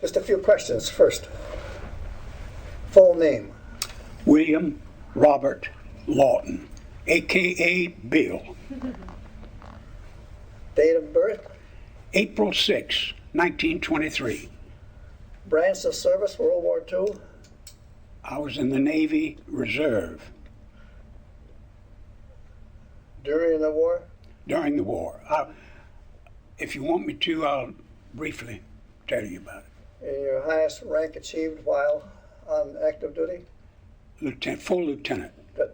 Just a few questions first. Full name? William Robert Lauten, a.k.a. Bill. Date of birth? April 6, 1923. Branch of service, World War II? I was in the Navy Reserve. During the war? During the war. If you want me to, I'll briefly tell you about it. And your highest rank achieved while on active duty? Full lieutenant. Good.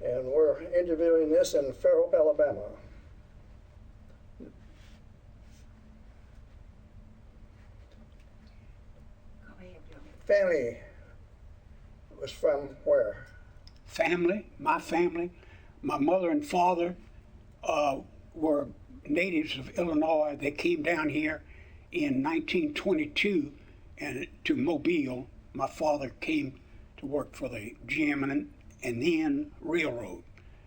And we're interviewing this in Fairhope, Alabama. Family was from where? My family, my mother and father were natives of Illinois. They came down here in 1922 and to Mobile. My father came to work for the GM and then Railroad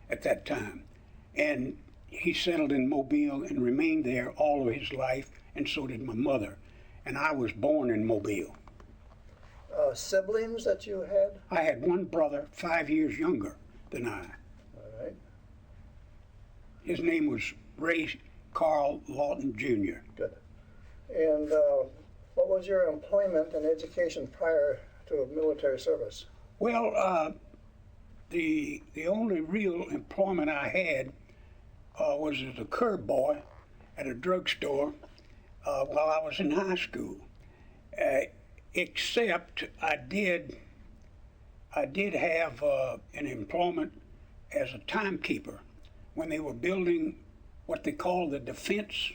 at that time. And he settled in Mobile and remained there all of his life, and so did my mother. And I was born in Mobile. Siblings that you had? I had one brother 5 years younger than I. All right. His name was Ray Carl Lauten Jr. Good. And what was your employment and education prior to military service? Well, the only real employment I had was as a curb boy at a drugstore while I was in high school. Except I did have an employment as a timekeeper when they were building what they call the Defense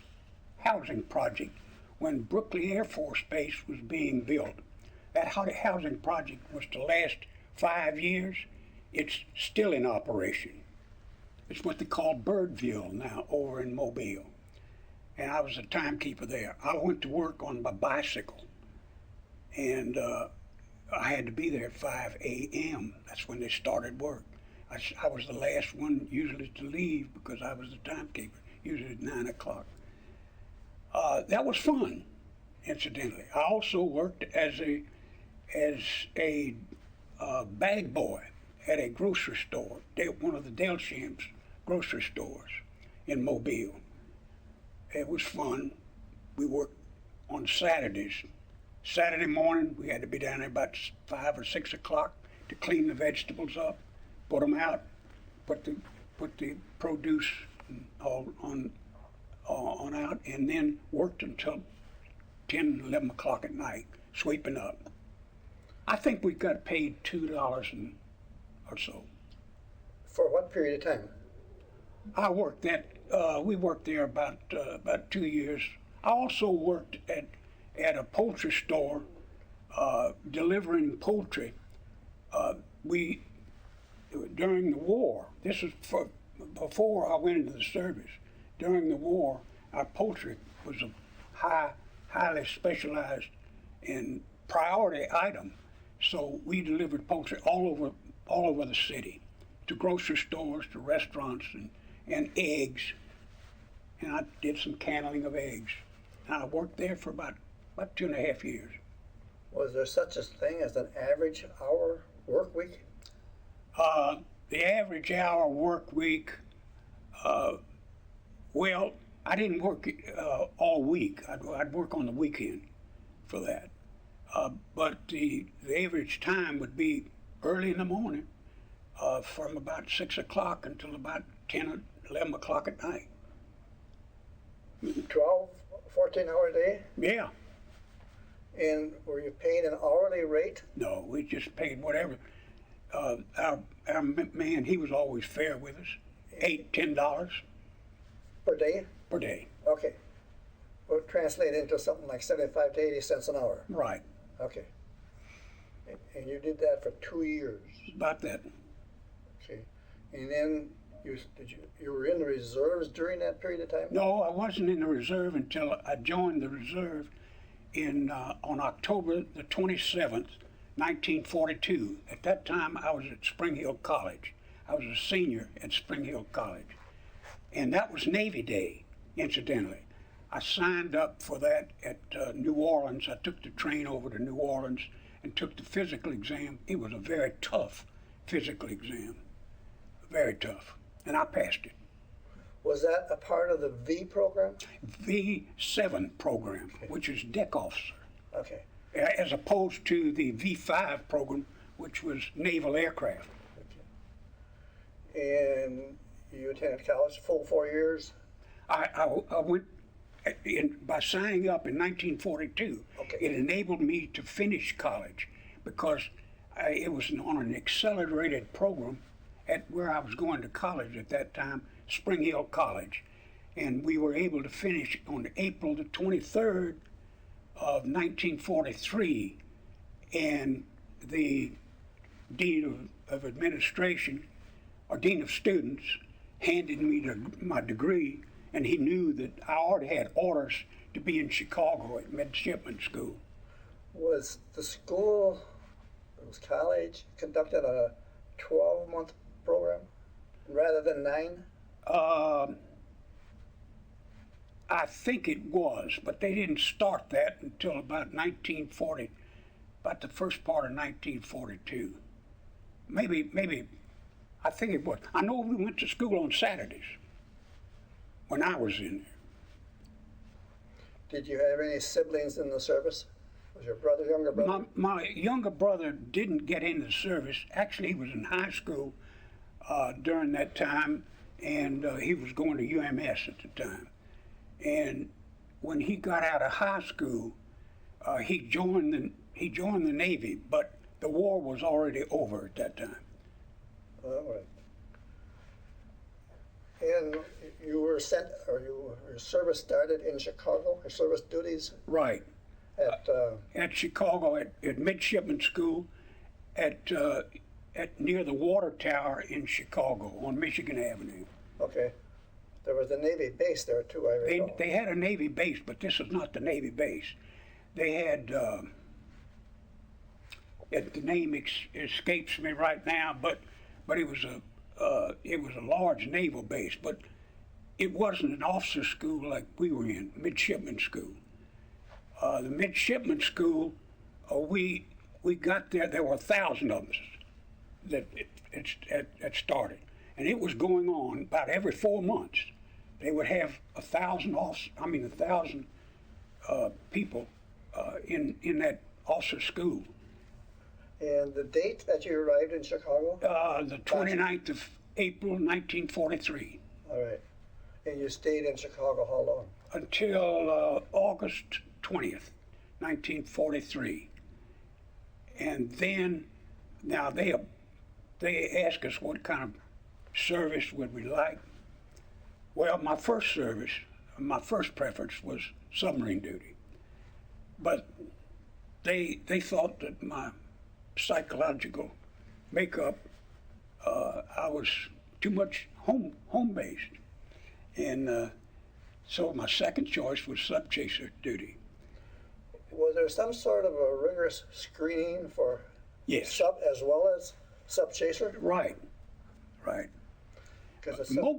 Housing Project, when Brooklyn Air Force Base was being built. That housing project was to last 5 years. It's still in operation. It's what they call Birdville now over in Mobile. And I was a timekeeper there. I went to work on my bicycle. And I had to be there at 5 a.m. That's when they started work. I was the last one usually to leave because I was the timekeeper, usually at 9 o'clock. That was fun, incidentally. I also worked as a bag boy at a grocery store, one of the Delsham's grocery stores in Mobile. It was fun. We worked on Saturdays. Saturday morning, we had to be down there about 5 or 6 o'clock to clean the vegetables up, put them out, put the produce all on out, and then worked until 10, 11 o'clock at night, sweeping up. I think we got paid $2 or so. For what period of time? I worked we worked there about 2 years. I also worked at a poultry store, delivering poultry. During the war, this was before I went into the service. During the war, our poultry was a highly specialized and priority item. So we delivered poultry all over the city, to grocery stores, to restaurants, and eggs. And I did some canneling of eggs. And I worked there for about 2.5 years. Was there such a thing as an average hour work week? The average hour work week, well, I didn't work all week. I'd work on the weekend for that. But the average time would be early in the morning from about 6 o'clock until about 10 or 11 o'clock at night. 12, 14-hour day? Yeah. And were you paid an hourly rate? No, we just paid whatever. Our man, he was always fair with us. $8, $10 Per day? per day. Okay. We'll translate into something like 75 to 80 cents an hour. Right. Okay. And you did that for 2 years. About that. Okay. And then you were in the reserves during that period of time? No, I wasn't in the reserve until I joined the reserve on October the 27th, 1942. At that time, I was at Spring Hill College. I was a senior at Spring Hill College. And that was Navy Day, incidentally. I signed up for that at New Orleans. I took the train over to New Orleans and took the physical exam. It was a very tough physical exam, very tough, and I passed it. Was that a part of the V program? V7 program, which is deck officer, Okay. as opposed to the V5 program, which was naval aircraft. And you attended college full 4 years? I went by signing up in 1942. Okay. It enabled me to finish college because it was on an accelerated program at where I was going to college at that time, Spring Hill College, and we were able to finish on April the 23rd of 1943, and the dean of administration or dean of students handed me my degree, and he knew that I already had orders to be in Chicago at midshipman school. Was the school, it was college, conducted a 12-month program rather than 9? I think it was, but they didn't start that until about 1940, about the first part of 1942. Maybe, I think it was. I know we went to school on Saturdays when I was in there. Did you have any siblings in the service? Was your brother, younger brother? My younger brother didn't get into the service. Actually, he was in high school during that time, and he was going to UMS at the time. And when he got out of high school, he joined the Navy, but the war was already over at that time. All right. And you were sent, or your service started in Chicago, your service duties? Right. At Chicago, at midshipman school, at near the water tower in Chicago on Michigan Avenue. Okay. There was a Navy base there too, I recall. They had a Navy base, but this is not the Navy base. They had, the name escapes me right now, but it was a large naval base, but it wasn't an officer school like we were in, midshipman school. The midshipman school, we got there were 1,000 of us that it started. And it was going on about every 4 months. They would have 1,000 people in that officer school. And the date that you arrived in Chicago? The 29th of April, 1943. All right. And you stayed in Chicago how long? Until August 20th, 1943. And then, now they asked us what kind of service would we like. Well, my first preference was submarine duty. But they thought that my psychological makeup, I was too much home-based. And so my second choice was Subchaser duty. Was there some sort of a rigorous screening for Yes. sub as well as Subchaser? Right.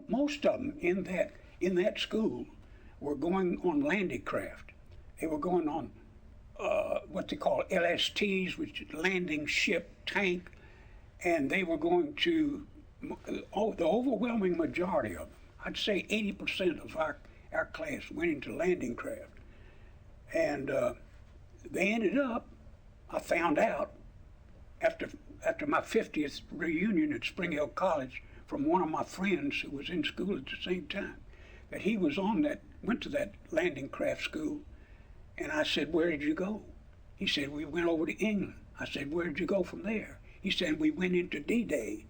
Most of them in that school were going on landing craft. They were going on what they call LSTs, which is landing ship tank, and they were going to the overwhelming majority of them. I'd say 80% of our class went into landing craft, and they ended up. I found out after my 50th reunion at Spring Hill College from one of my friends who was in school at the same time, that he was went to that landing craft school. And I said, "Where did you go?" He said, "We went over to England." I said, "Where did you go from there?" He said, "We went into D-Day."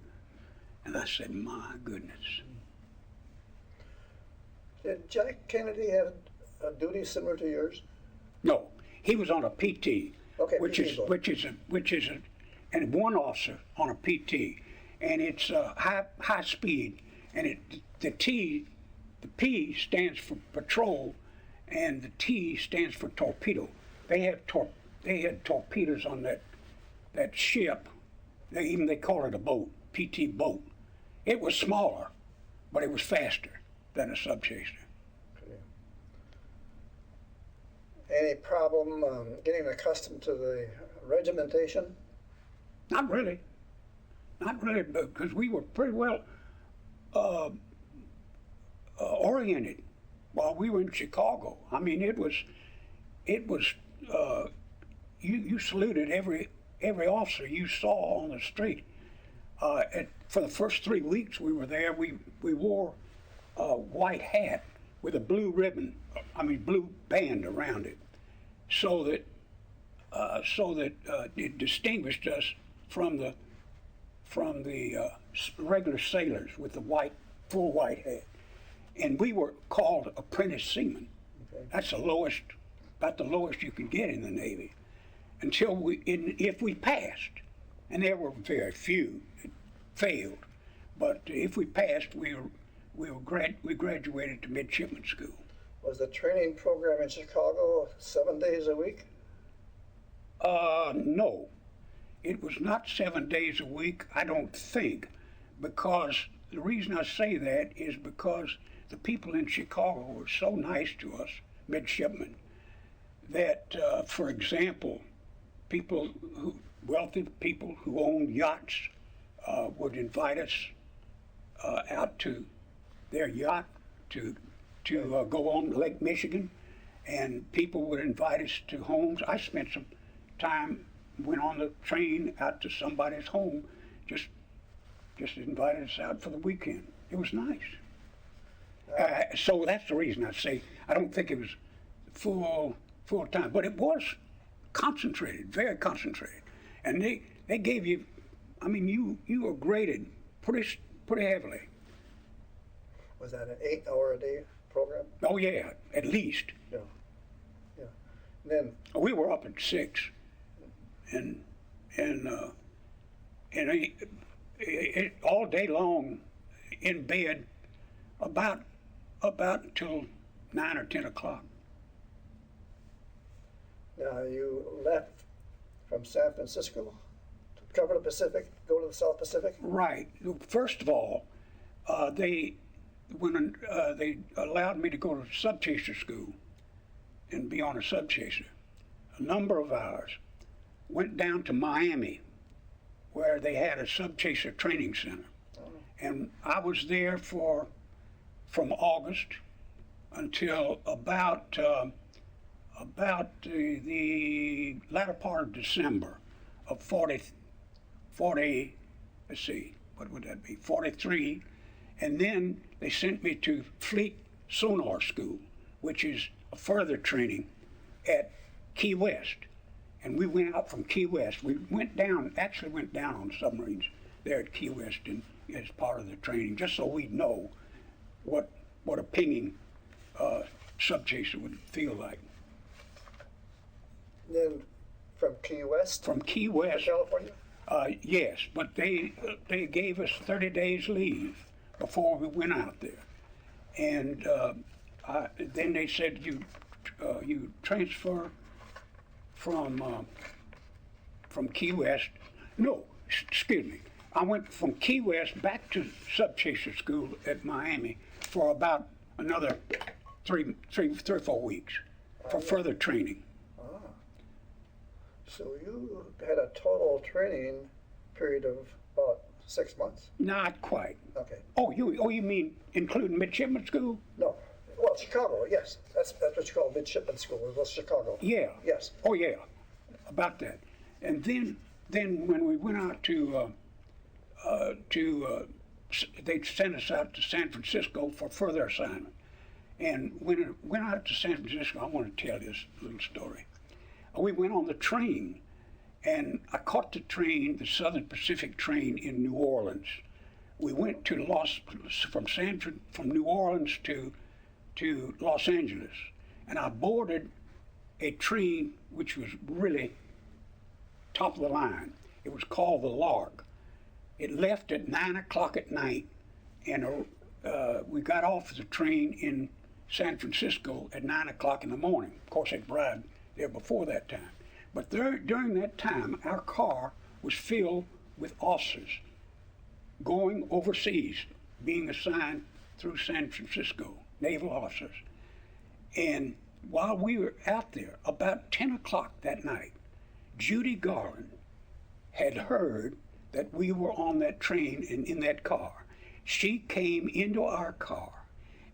And I said, "My goodness." Did Jack Kennedy have a duty similar to yours? No, he was on a PT, Okay, which is and one officer on a PT, and it's high speed, and the P stands for patrol, and the T stands for torpedo. They had torpedoes on that ship. They call it a boat, PT boat. It was smaller, but it was faster than a Subchaser. Okay. Any problem getting accustomed to the regimentation? Not really. Not really, because we were pretty well oriented while we were in Chicago. I mean, it was you saluted every officer you saw on the street. For the first 3 weeks we were there, we wore a white hat with a blue ribbon, blue band around it, so that it distinguished us from the regular sailors with the full white hat. And we were called apprentice seamen. Okay. That's about the lowest you could get in the Navy, if we passed, and there were very few that failed, but if we passed, we graduated to midshipman school. Was the training program in Chicago 7 days a week? No, it was not 7 days a week, I don't think, because the reason I say that is because the people in Chicago were so nice to us, midshipmen, that, for example, wealthy people who owned yachts would invite us out to their yacht to go on Lake Michigan, and people would invite us to homes. I spent some time, went on the train out to somebody's home, just invited us out for the weekend. It was nice. So that's the reason I say I don't think it was full time, but it was concentrated, very concentrated, and they gave you, you were graded pretty heavily. Was that an 8-hour-a-day program? Oh yeah, at least. Yeah. Then we were up at 6, and all day long in bed about until 9 or 10 o'clock. Now you left from San Francisco to cover the Pacific, go to the South Pacific? Right. First of all, they allowed me to go to Subchaser school and be on a Subchaser. A number of hours. Went down to Miami, where they had a Subchaser training center. And I was there from August until about the latter part of December of 40, let's see, what would that be, 43. And then they sent me to Fleet Sonar School, which is a further training at Key West. And we went out from Key West. We went down on submarines there at Key West as part of the training, just so we'd know what a pinging Subchaser would feel like. Then from Key West? From Key West. To California? Yes, but they gave us 30 days leave before we went out there. And then they said you transfer from Key West. No, excuse me. I went from Key West back to Subchaser school at Miami for about another three or 4 weeks for further training. So you had a total training period of about 6 months? Not quite. Okay. Oh, you mean including midshipman school? No. Well, Chicago, yes. That's what you call midshipman school. It was Chicago. Yeah. Yes. Oh, yeah. About that. And then when we went out they sent us out to San Francisco for further assignment. And when it went out to San Francisco, I want to tell this little story. We went on the train, and I caught the Southern Pacific train in New Orleans. We went from New Orleans to Los Angeles, and I boarded a train which was really top of the line. It was called the Lark. It left at 9 o'clock at night, and we got off the train in San Francisco at 9 o'clock in the morning. Of course, it arrived there before that time. But during that time, our car was filled with officers going overseas, being assigned through San Francisco, naval officers. And while we were out there, about 10 o'clock that night, Judy Garland had heard that we were on that train and in that car. She came into our car,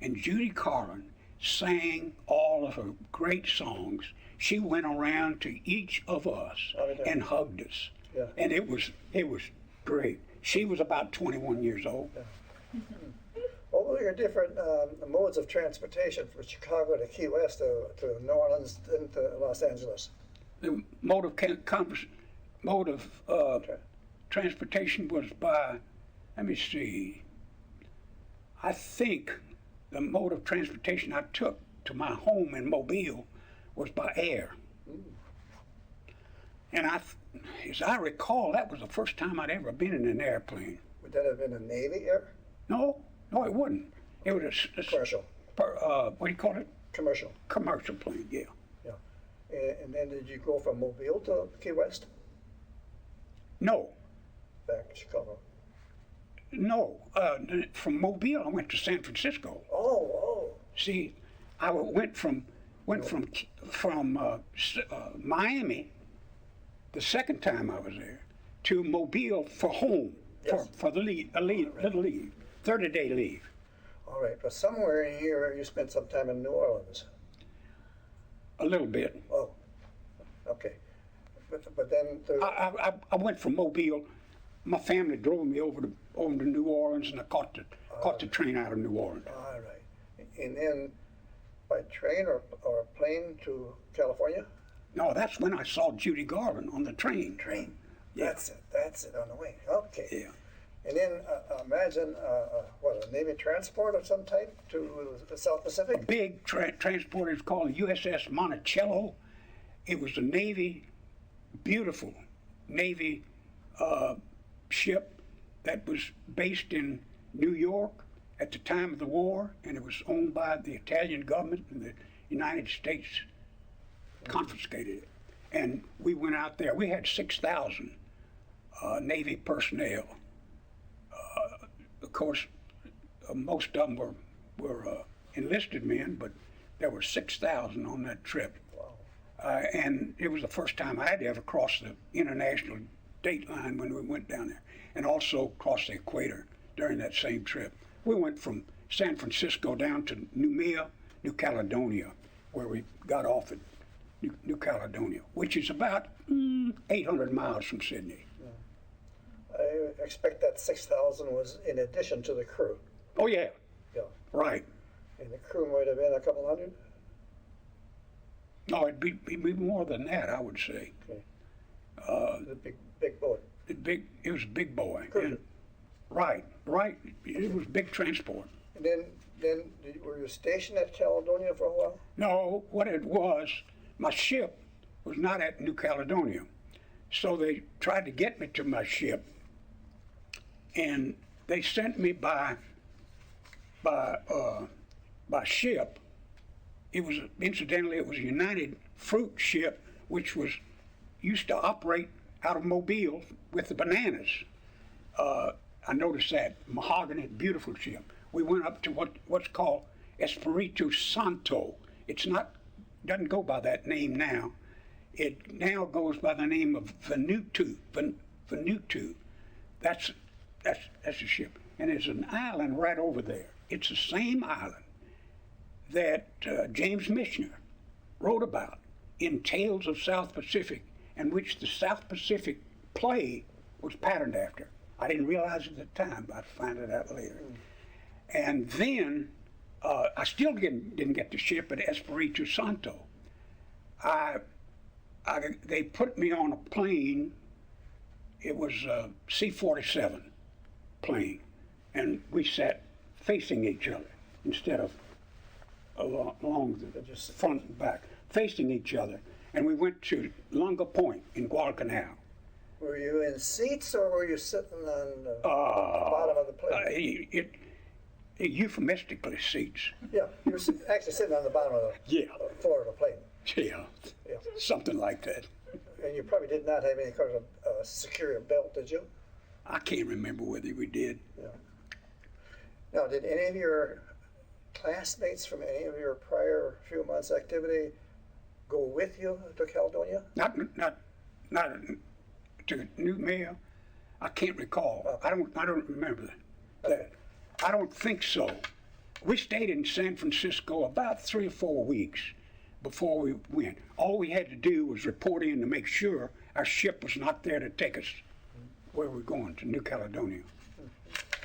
and Judy Garland sang all of her great songs. She went around to each of us and hugged us. Yeah. And it was great. She was about 21 years old. Yeah. What were your different modes of transportation from Chicago to Key West to New Orleans and to Los Angeles? The mode of transportation was by, let me see, I think the mode of transportation I took to my home in Mobile was by air. And as I recall, that was the first time I'd ever been in an airplane. Would that have been a Navy air? No, it wouldn't. It was a Commercial. What do you call it? Commercial. Commercial plane, yeah. Yeah. And then did you go from Mobile to Key West? No, Back to Chicago? no. From Mobile, I went to San Francisco. Oh. See, I went from Miami, the second time I was there, to Mobile for home, Yes. for the little leave, 30-day leave. All right. But somewhere in here you spent some time in New Orleans. A little bit. Oh. Okay. But then I went from Mobile. My family drove me over to New Orleans, and I caught the train out of New Orleans. all right. And then by train or plane to California? No, that's when I saw Judy Garland on the train. Train. Yeah. That's it on the way. Okay. Yeah. And then imagine a Navy transport of some type to the South Pacific? Big transport is called USS Monticello. It was a Navy, beautiful Navy ship that was based in New York at the time of the war, and it was owned by the Italian government, and the United States confiscated it. And we went out there. We had 6,000 Navy personnel. Of course, most of them were enlisted men, but there were 6,000 on that trip. Wow. And it was the first time I had ever crossed the international date line when we went down there, and also crossed the equator during that same trip. We went from San Francisco down to New Caledonia, where we got off at New Caledonia, which is about 800 miles from Sydney. I expect that 6,000 was in addition to the crew. Oh, yeah. Yeah. Right. And the crew might have been a couple hundred? No, it'd be more than that, I would say. Okay. The big boat. It was a big boy. Cruiser. And, right. It was big transport. And then were you stationed at Caledonia for a while? No, what it was, my ship was not at New Caledonia. So they tried to get me to my ship, and they sent me by ship. It was, incidentally, it was a United Fruit ship, which used to operate out of Mobile with the bananas. I noticed that, mahogany, beautiful ship. We went up to what's called Espiritu Santo. Doesn't go by that name now. It now goes by the name of Vanuatu. Vanuatu. That's a ship. And there's an island right over there. It's the same island that James Michener wrote about in Tales of South Pacific, and which the South Pacific play was patterned after. I didn't realize it at the time, but I found it out later. And then I still didn't get the ship at Espiritu Santo. They put me on a plane. It was a C-47 plane, and we sat facing each other instead of along the front and back, facing each other. And we went to Lunga Point in Guadalcanal. Were you in seats or were you sitting on the bottom of the plane? Euphemistically seats. Yeah, you were actually sitting on the bottom of the floor of the plane. Yeah, something like that. And you probably did not have any kind of security belt, did you? I can't remember whether we did. Yeah. Now, did any of your classmates from any of your prior few months' activity go with you to Caledonia? Not to New Mayor. I can't recall. Okay. I don't remember that. I don't think so. We stayed in San Francisco about 3 or 4 weeks before we went. All we had to do was report in to make sure our ship was not there to take us where we're going, to New Caledonia.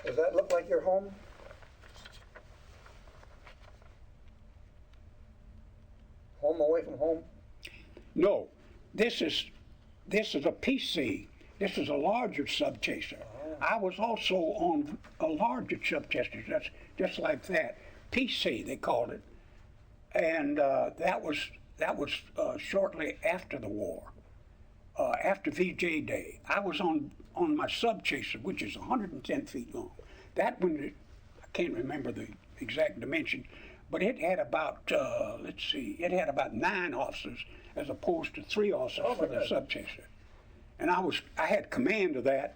Does that look like your home? Home away from home? No, this is a PC. This is a larger Subchaser. I was also on a larger Subchaser, that's just like that. PC, they called it. And that was shortly after the war, after VJ Day. I was on my Subchaser, which is 110 feet long. That one, I can't remember the exact dimension, but it had about, it had about 9 officers as opposed to 3 officers for the Subchaser. And I had command of that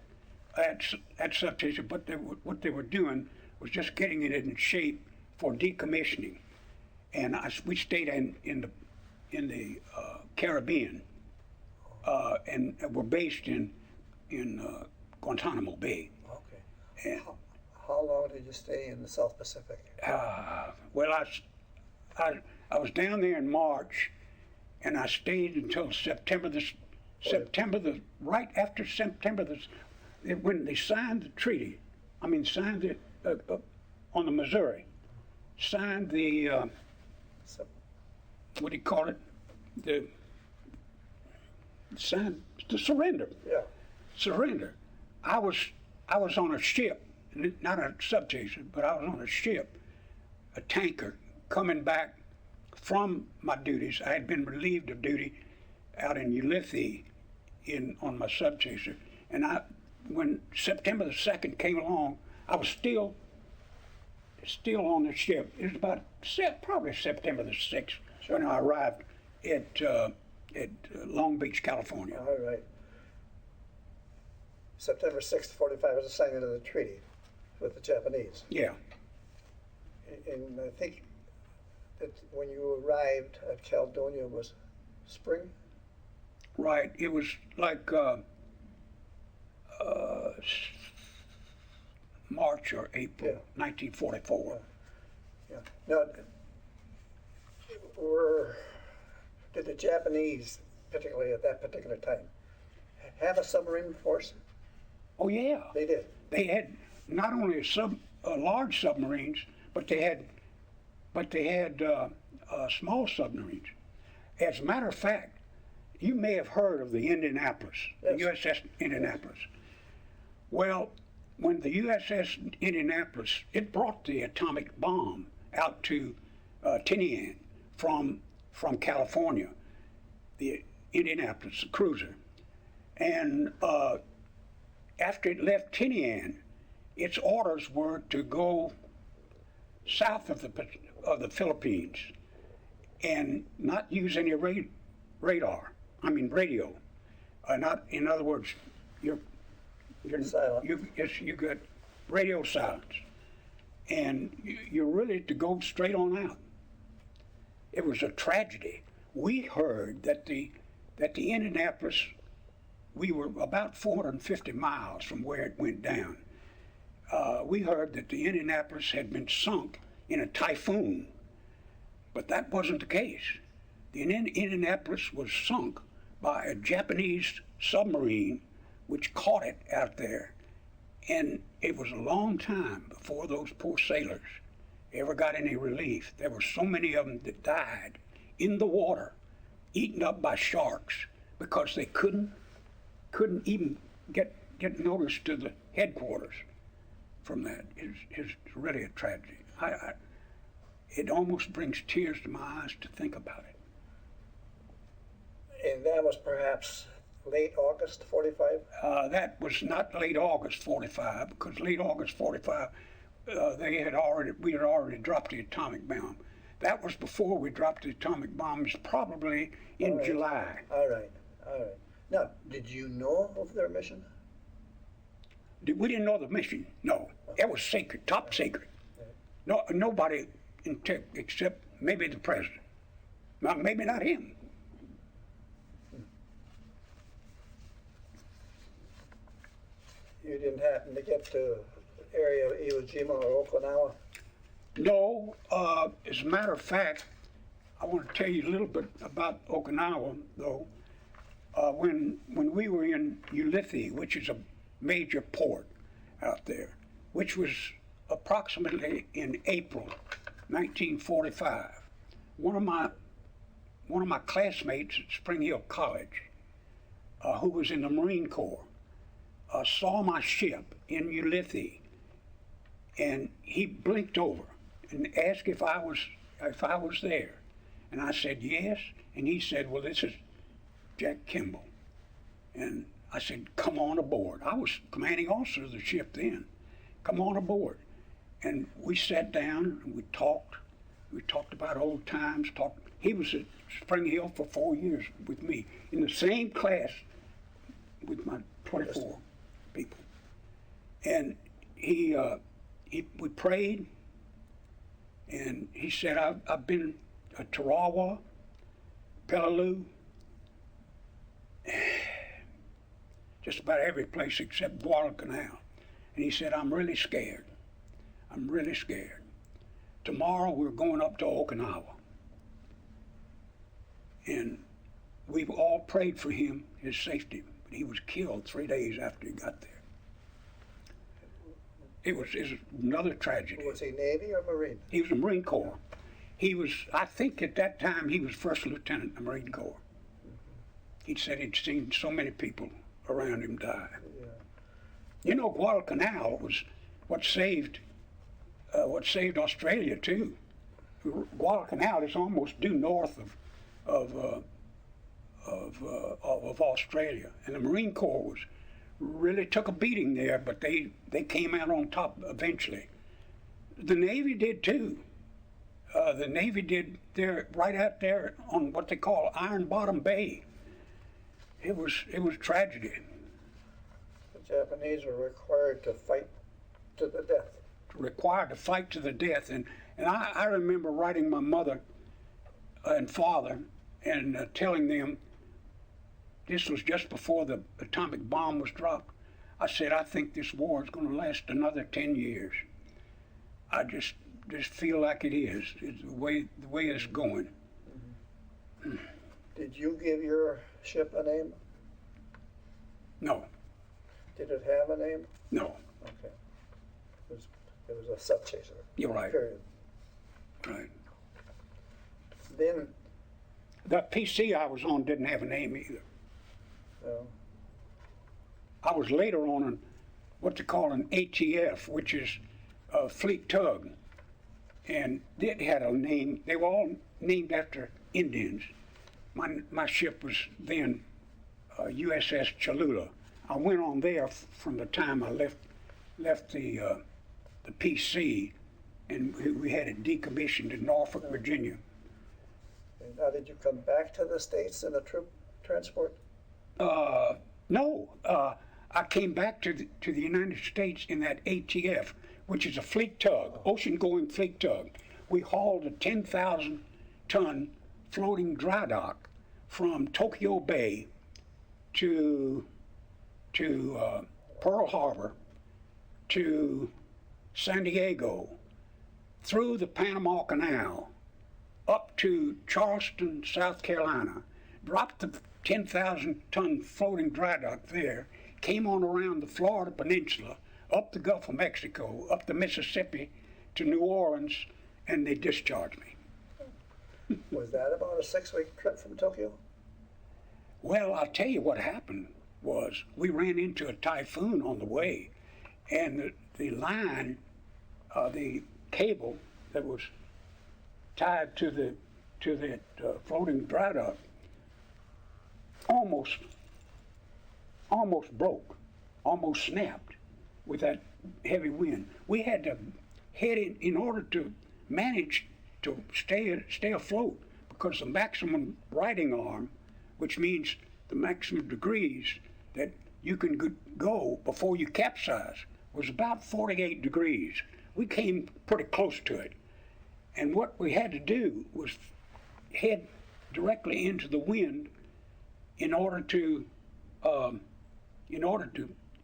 Subchaser, but what they were doing was just getting it in shape for decommissioning. And we stayed in the Caribbean, and were based in Guantanamo Bay. Okay. And how long did you stay in the South Pacific? Well, I was down there in March, and I stayed until right after September when they signed the treaty. Signed it on the Missouri. Signed the what do you call it? The surrender. Yeah. Surrender. I was on a ship, not a Subchaser, but I was on a ship, a tanker, coming back from my duties. I had been relieved of duty out in Ulithi on my Subchaser, and when September the 2nd came along, I was still on the ship. It was about probably September the 6th when I arrived at Long Beach, California. All right. September 6th, 45 was the signing of the treaty with the Japanese. Yeah. And I think that when you arrived at Caledonia was spring? Right. It was like March or April, 1944. Yeah. Now, did the Japanese, particularly at that particular time, have a submarine force? Oh yeah. They did. They had not only large submarines, but they had small submarines. As a matter of fact, you may have heard of the Indianapolis, the USS Indianapolis. Well, when the USS Indianapolis, it brought the atomic bomb out to Tinian from California, the Indianapolis, the cruiser. And after it left Tinian, its orders were to go south of the Philippines and not use any radio. Not, in other words, you got radio silence, and you're really to go straight on out. It was a tragedy. We heard that the Indianapolis, we were about 450 miles from where it went down. We heard that the Indianapolis had been sunk in a typhoon, but that wasn't the case. The Indianapolis was sunk by a Japanese submarine which caught it out there, and it was a long time before those poor sailors ever got any relief. There were so many of them that died in the water, eaten up by sharks, because they couldn't even get notice to the headquarters from that. It's really a tragedy. It almost brings tears to my eyes to think about it. And that was perhaps late August 45? That was not late August 45, because late August 45, we had already dropped the atomic bomb. That was before we dropped the atomic bombs, probably in July. All right. Now, did you know of their mission? We didn't know the mission, no. It was secret, top secret. No, nobody except maybe the president. Maybe not him. You didn't happen to get to the area of Iwo Jima or Okinawa? No, as a matter of fact, I want to tell you a little bit about Okinawa, though. When we were in Ulithi, which is a major port out there, which was approximately in April 1945, one of my classmates at Spring Hill College, who was in the Marine Corps, saw my ship in Ulithi, and he blinked over and asked if I was there, and I said yes, and he said, "Well, this is Jack Kimball," and I said, "Come on aboard." I was commanding officer of the ship then. "Come on aboard," and we sat down and we talked. We talked about old times. He was at Spring Hill for 4 years with me in the same class with my 24 people, and we prayed, and he said, I've been to Tarawa, Peleliu, just about every place except Guadalcanal. And he said, I'm really scared. I'm really scared. Tomorrow we're going up to Okinawa. And we've all prayed for him, his safety, but he was killed 3 days after he got there. It was another tragedy. Was he Navy or Marine? He was a Marine Corps. He was, I think at that time, he was first lieutenant in the Marine Corps. He said he'd seen so many people around him die. Yeah. You know, Guadalcanal was what saved Australia too. Guadalcanal is almost due north of Australia, and the Marine Corps really took a beating there, but they came out on top eventually. The Navy did too. The Navy did there right out there on what they call Iron Bottom Bay. It was tragedy. The Japanese were required to fight to the death. Required to fight to the death, and I remember writing my mother and father and telling them, this was just before the atomic bomb was dropped. I said, I think this war is going to last another 10 years. I just feel like it is. It's the way it's going. Mm-hmm. Did you give your ship a name? No. Did it have a name? No. Okay. It was a Subchaser. You're right. Period. Right. Then the PC I was on didn't have a name either. No. I was later on what they call an ATF, which is a fleet tug, and it had a name. They were all named after Indians. My ship was then USS Chalula. I went on there from the time I left the PC, and we had it decommissioned in Norfolk, Virginia. And now, did you come back to the States in a troop transport? No. I came back to the United States in that ATF, which is a fleet tug, ocean-going fleet tug. We hauled a 10,000-ton floating dry dock from Tokyo Bay to Pearl Harbor, to San Diego, through the Panama Canal, up to Charleston, South Carolina, dropped the 10,000-ton floating dry dock there, came on around the Florida Peninsula, up the Gulf of Mexico, up the Mississippi to New Orleans, and they discharged me. Was that about a 6-week trip from Tokyo? Well, I'll tell you what happened was we ran into a typhoon on the way, and the line, the cable that was tied to that floating dry dock almost broke, almost snapped with that heavy wind. We had to head in order to manage to stay afloat, because the maximum riding arm, which means the maximum degrees that you can go before you capsize, was about 48 degrees. We came pretty close to it. And what we had to do was head directly into the wind in order to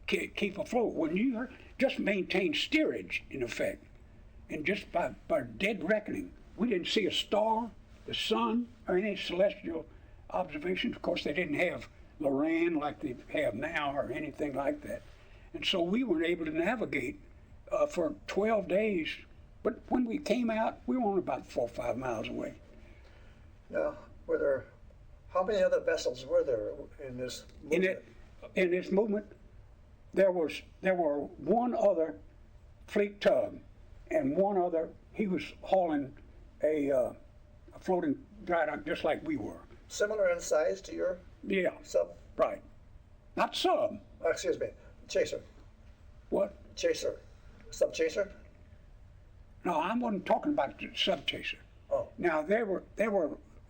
keep afloat. When you just maintain steerage, in effect, and just by dead reckoning, we didn't see a star, the sun, or any celestial observations. Of course, they didn't have Loran like they have now or anything like that. And so we weren't able to navigate for 12 days. But when we came out, we were only about 4 or 5 miles away. Now, how many other vessels were there in this movement? In this movement, there were one other fleet tug, and one other. He was hauling a floating dry dock just like we were. Similar in size to your sub? Right. Not sub. Excuse me, chaser. What? Chaser. Subchaser? No, I wasn't talking about the Subchaser. Oh. Now, there were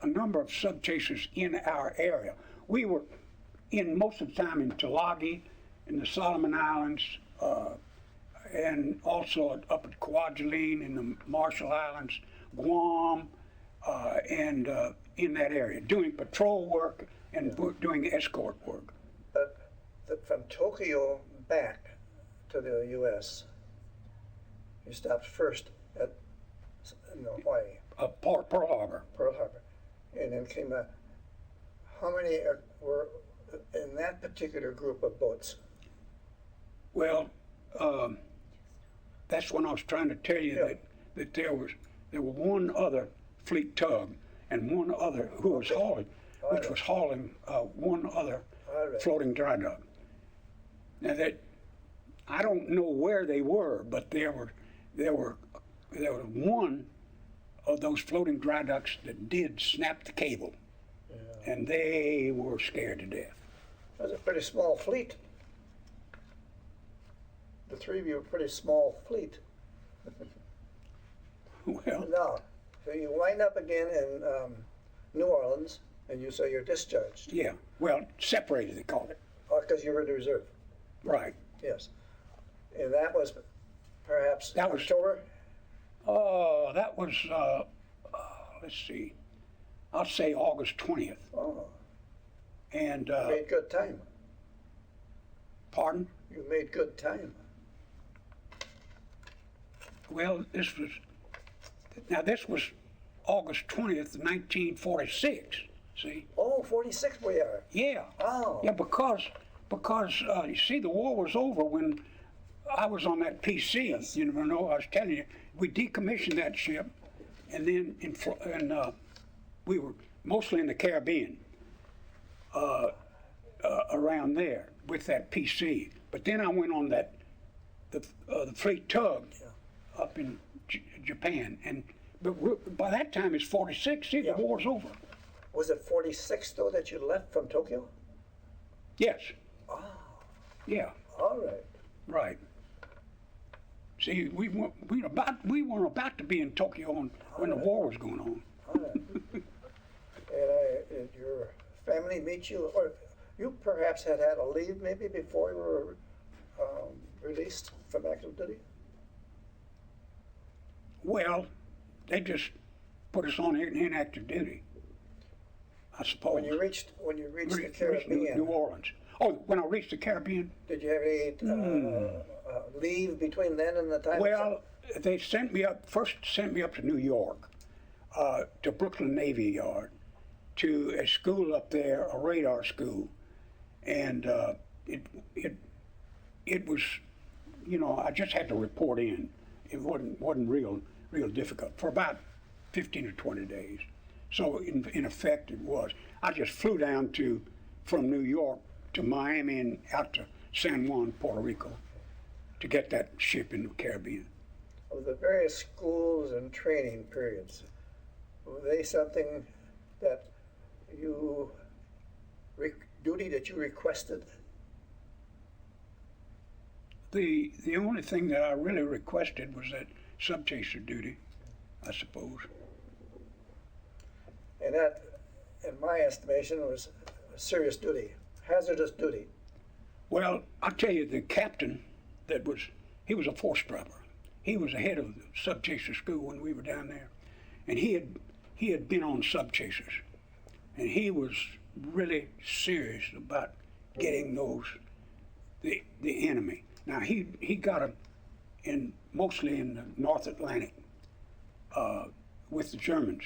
a number of Subchasers in our area. We were in most of the time in Tulagi, in the Solomon Islands, and also up at Kwajalein in the Marshall Islands, Guam, and in that area, doing patrol work and doing escort work. But from Tokyo back to the U.S., you stopped first at Hawaii. Pearl Harbor. Pearl Harbor. And then came how many were in that particular group of boats? Well, that's when I was trying to tell you that there were one other fleet tug and one other who was hauling, was hauling one other floating dry dock. Now that I don't know where they were, but there were one of those floating dry docks that did snap the cable, and they were scared to death. That was a pretty small fleet. The three of you were a pretty small fleet. Well, now, so you wind up again in New Orleans, and you say you're discharged. Yeah, well, separated they called it. Oh, because you were in the reserve. Right. Yes. And that was perhaps October? Oh, that was, let's see, I'll say August 20th. Oh. And, you made good time. Pardon? You made good time. Well, this was August 20th, 1946, see? Oh, 46 we are. Yeah. Oh. Yeah, because you see, the war was over when I was on that PC. Yes. You know, I was telling you, we decommissioned that ship, and then we were mostly in the Caribbean, around there with that PC. But then I went on the fleet tug up in Japan, but by that time it's 46. See, the war's over. Was it 46 though that you left from Tokyo? Yes. Oh. Yeah. All right. Right. See, we weren't about to be in Tokyo when the war was going on. All right. And your family meet you, or you perhaps had a leave maybe before you were released from active duty? Well, they just put us on inactive duty, I suppose. When you reached the Caribbean, New Orleans. Oh, when I reached the Caribbean. Did you have any leave between then and the time? Well, they sent me up to New York, to Brooklyn Navy Yard, to a school up there, a radar school, and it was, you know, I just had to report in. It wasn't real difficult for about 15 or 20 days. So in effect it was. I just flew down from New York to Miami and out to San Juan, Puerto Rico, to get that ship in the Caribbean. Of the various schools and training periods, were they something that duty that you requested? The only thing that I really requested was that subchaser duty, I suppose. And that, in my estimation, was serious duty, hazardous duty. Well, I'll tell you, the captain he was a force dropper. He was the head of the subchaser school when we were down there. and he had been on Subchasers, and he was really serious about getting the enemy. Now he got them mostly in the North Atlantic with the Germans,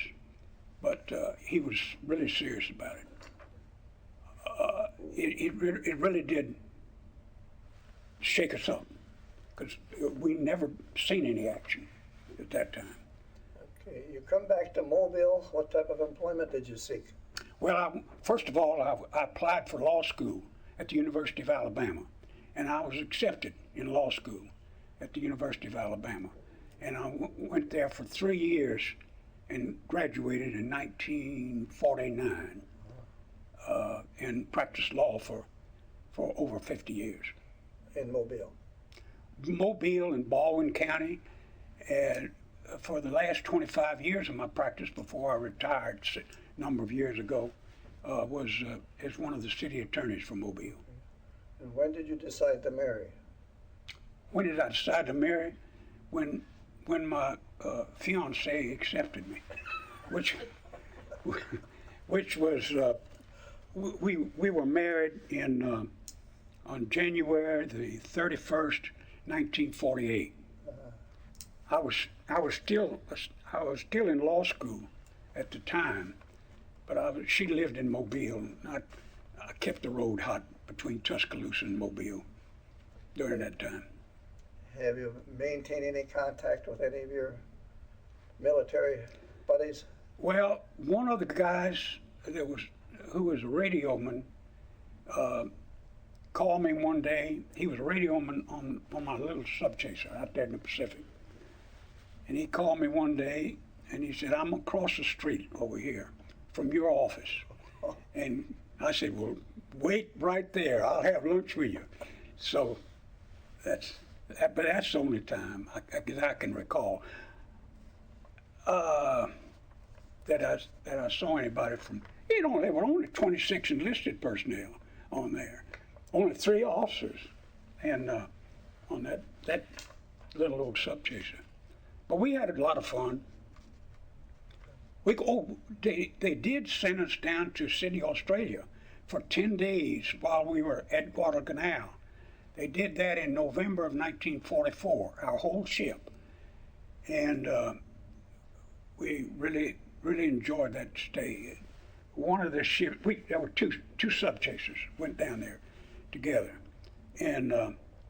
but he was really serious about it. It really did shake us up, because we never seen any action at that time. Okay, you come back to Mobile. What type of employment did you seek? Well, first of all, I applied for law school at the University of Alabama, and I was accepted in law school at the University of Alabama. And I went there for 3 years and graduated in 1949 and practiced law for over 50 years. In Mobile? Mobile and Baldwin County. And for the last 25 years of my practice, before I retired a number of years ago, was as one of the city attorneys for Mobile. And when did you decide to marry? When did I decide to marry? When my fiancée accepted me, which was we were married on January the 31st, 1948. I was still in law school at the time, but she lived in Mobile, and I kept the road hot between Tuscaloosa and Mobile during that time. Have you maintained any contact with any of your military buddies? Well, one of the guys who was a radioman called me one day. He was a radioman on my little Subchaser out there in the Pacific. And he called me one day and he said, "I'm across the street over here from your office." And I said, "Well, wait right there. I'll have lunch with you." So that's the only time I can recall that I saw anybody from. There were only 26 enlisted personnel on there, only 3 officers, and on that little old Subchaser. But we had a lot of fun. They did send us down to Sydney, Australia, for 10 days while we were at Guadalcanal. They did that in November of 1944, our whole ship, and we really enjoyed that stay. One of the ships, there were two Subchasers went down there together, and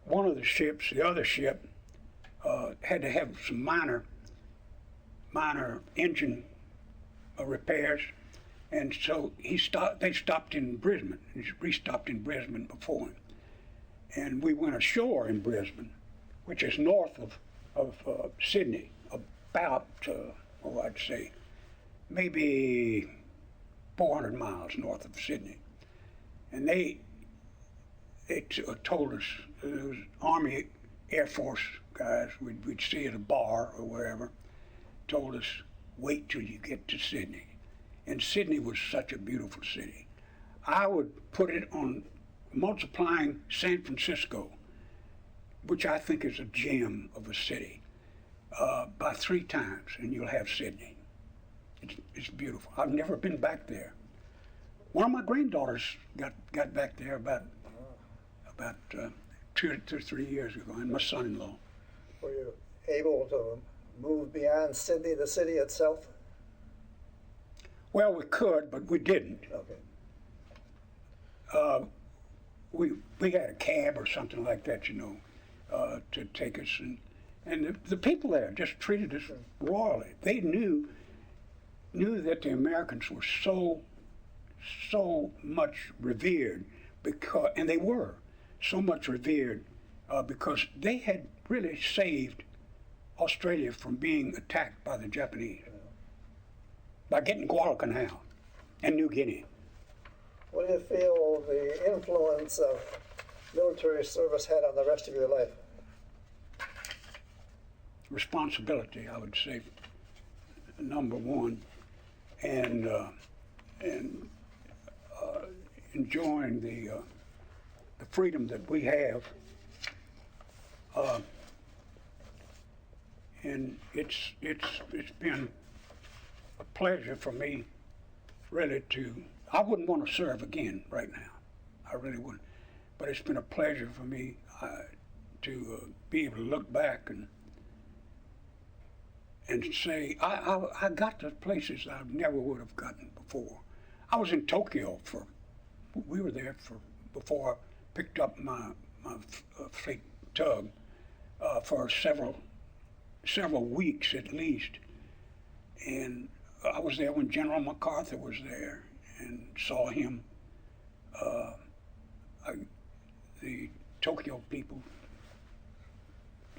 one of the ships, the other ship, had to have some minor engine repairs, and so they stopped in Brisbane. We stopped in Brisbane before him, and we went ashore in Brisbane, which is north of Sydney, about I'd say maybe 400 miles north of Sydney. And they told us, it was Army Air Force guys we'd see at a bar or wherever, told us, "Wait till you get to Sydney." And Sydney was such a beautiful city. I would put it on multiplying San Francisco, which I think is a gem of a city, by 3 times, and you'll have Sydney. It's beautiful. I've never been back there. One of my granddaughters got back there about 2 to 3 years ago, and my son-in-law. Were you able to move beyond Sydney, the city itself? Well, we could, but we didn't. Okay. We had a cab or something like that, to take us, and the people there just treated us royally. They knew that the Americans were so much revered, and they were so much revered because they had really saved Australia from being attacked by the Japanese by getting Guadalcanal and New Guinea. What do you feel the influence of military service had on the rest of your life? Responsibility, I would say, number one, and enjoying the freedom that we have, and it's been a pleasure for me, really, I wouldn't want to serve again right now. I really wouldn't. But it's been a pleasure for me to be able to look back and say, I got to places I never would have gotten before. I was in Tokyo we were there before I picked up my fleet tug for several weeks at least. And I was there when General MacArthur was there and saw him. The Tokyo people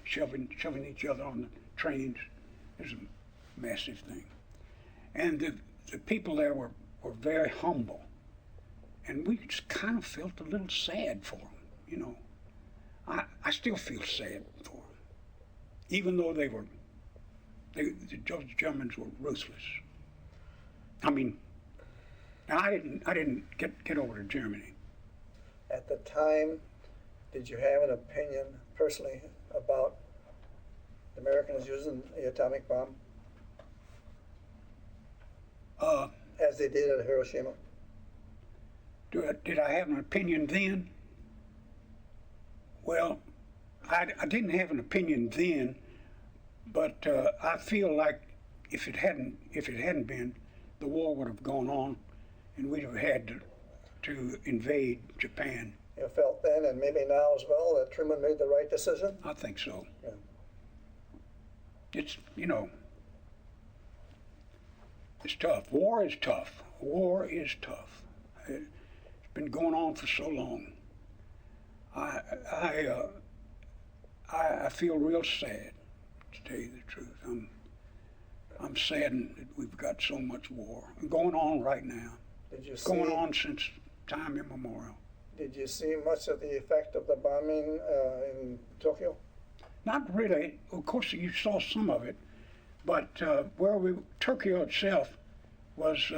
shoving each other on the trains is a massive thing. And the people there were very humble. And we just kind of felt a little sad for them, you know. I still feel sad for them, even though the Germans were ruthless. I mean, I didn't get over to Germany. At the time, did you have an opinion personally about the Americans using the atomic bomb? As they did at Hiroshima? Did I have an opinion then? Well, I didn't have an opinion then, but I feel like if it hadn't been, the war would have gone on, and we'd have had to invade Japan. You felt then, and maybe now as well, that Truman made the right decision? I think so. Yeah. It's, you know, it's tough. War is tough. War is tough. It's been going on for so long. I feel real sad, to tell you the truth. I'm saddened that we've got so much war going on right now. Going on since time immemorial. Did you see much of the effect of the bombing in Tokyo? Not really. Of course, you saw some of it, but Tokyo itself was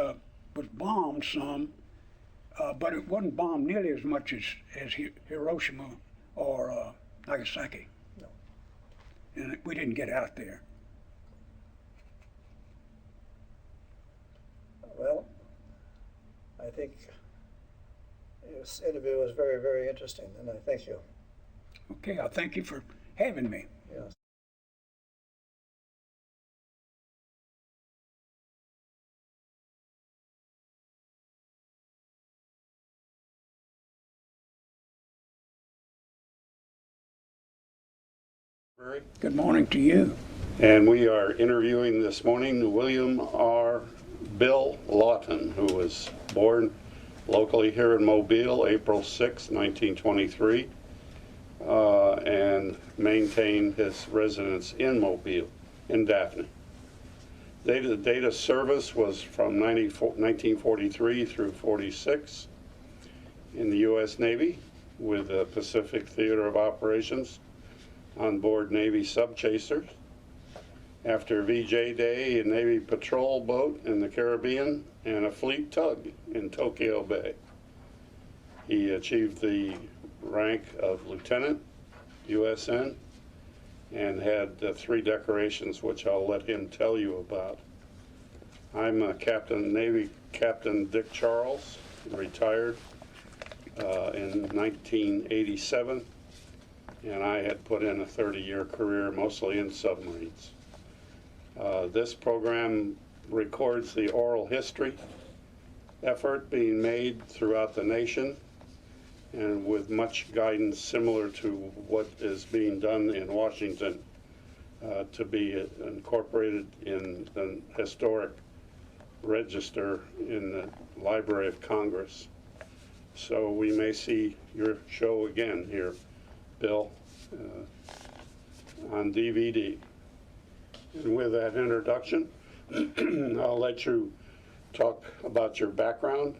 bombed some, but it wasn't bombed nearly as much as Hiroshima or Nagasaki. No. And we didn't get out there. Well, I think this interview was very, very interesting, and I thank you. Okay, I thank you for having me. Yes. Good morning to you. And we are interviewing this morning William R. Bill Lauten, who was born locally here in Mobile, April 6, 1923, and maintained his residence in Mobile, in Daphne. The date of service was from 1943 through 46 in the U.S. Navy with the Pacific Theater of Operations on board Navy Subchasers. After VJ Day, a Navy patrol boat in the Caribbean, and a fleet tug in Tokyo Bay. He achieved the rank of Lieutenant, USN, and had 3 decorations, which I'll let him tell you about. I'm Navy Captain Dick Charles, retired in 1987, and I had put in a 30-year career, mostly in submarines. This program records the oral history effort being made throughout the nation, and with much guidance similar to what is being done in Washington to be incorporated in the historic register in the Library of Congress. So we may see your show again here, Bill, on DVD. And with that introduction, I'll let you talk about your background,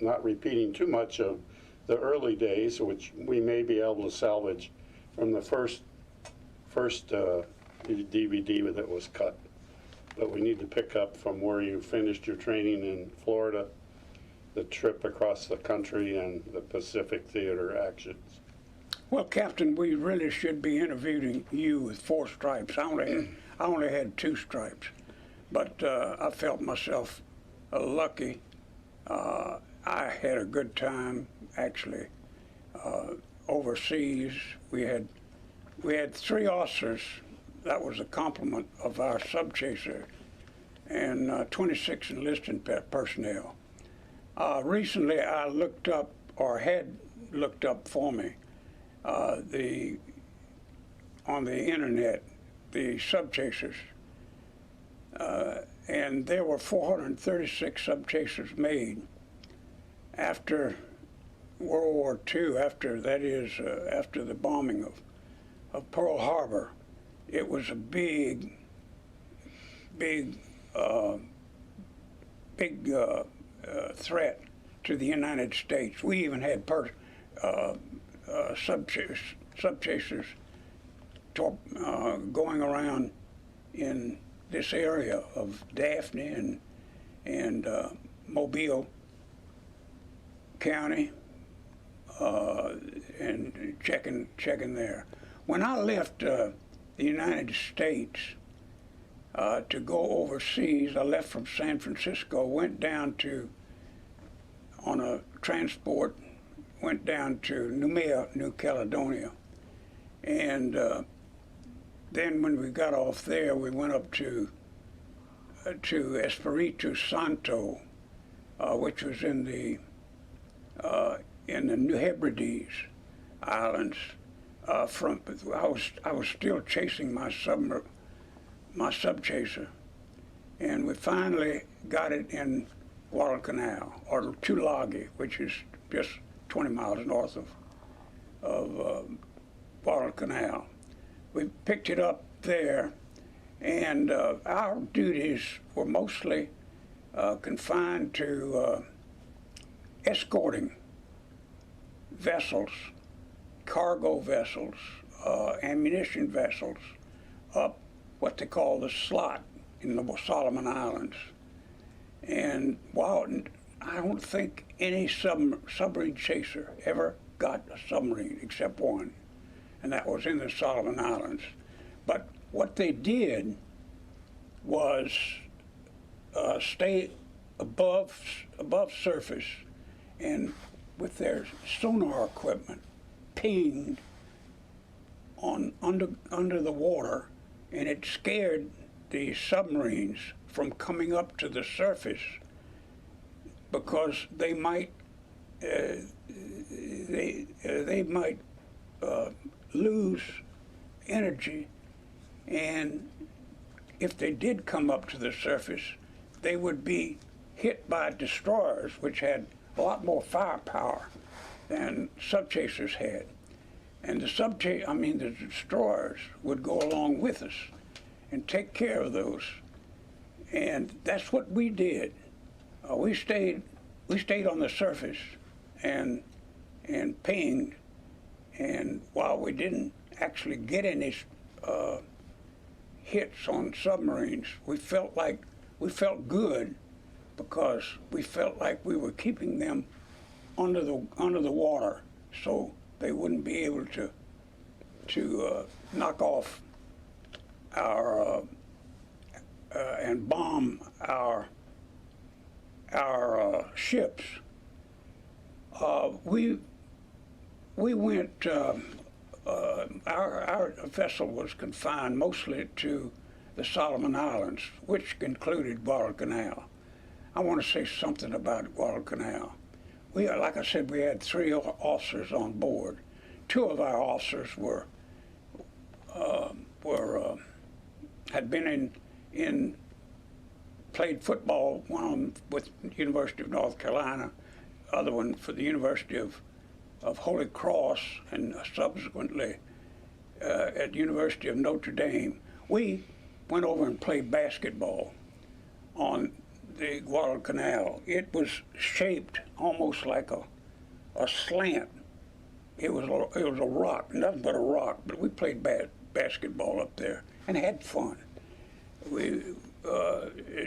not repeating too much of the early days, which we may be able to salvage from the first DVD that was cut. But we need to pick up from where you finished your training in Florida, the trip across the country, and the Pacific Theater actions. Well, Captain, we really should be interviewing you with 4 stripes. I only had 2 stripes. But I felt myself lucky. I had a good time, actually, overseas. We had 3 officers. That was a complement of our Subchaser, and 26 enlisted personnel. Recently, I looked up, or had looked up for me, on the internet, the Subchasers, and there were 436 Subchasers made after World War II. After the bombing of Pearl Harbor. It was a big threat to the United States. We even had subchasers going around in this area of Daphne and Mobile County and checking there. When I left the United States to go overseas, I left from San Francisco, went down on a transport, went down to New Caledonia, and then when we got off there, we went up to Espiritu Santo, which was in the New Hebrides Islands. I was still chasing my Subchaser, and we finally got it in Guadalcanal, or Tulagi, which is just 20 miles north of Guadalcanal. We picked it up there, and our duties were mostly confined to escorting vessels, cargo vessels, ammunition vessels, up what they call the slot in the Solomon Islands. And while I don't think any submarine chaser ever got a submarine except one, and that was in the Solomon Islands. But what they did was stay above surface, and with their sonar equipment pinged under the water, and it scared the submarines from coming up to the surface because they might lose energy, and if they did come up to the surface, they would be hit by destroyers, which had a lot more firepower than Subchasers had. And the destroyers would go along with us and take care of those. And that's what we did. We stayed on the surface and pinged. And while we didn't actually get any hits on submarines, we felt good because we felt like we were keeping them under the water, so they wouldn't be able to knock off our and bomb our ships. We went. Our vessel was confined mostly to the Solomon Islands, which included Guadalcanal. I want to say something about Guadalcanal. Like I said, we had 3 officers on board. 2 of our officers had been played football, one of them with the University of North Carolina, other one for the University of Holy Cross, and subsequently at the University of Notre Dame. We went over and played basketball on the Guadalcanal. It was shaped almost like a slant. It was a rock, nothing but a rock, but we played basketball up there and had fun.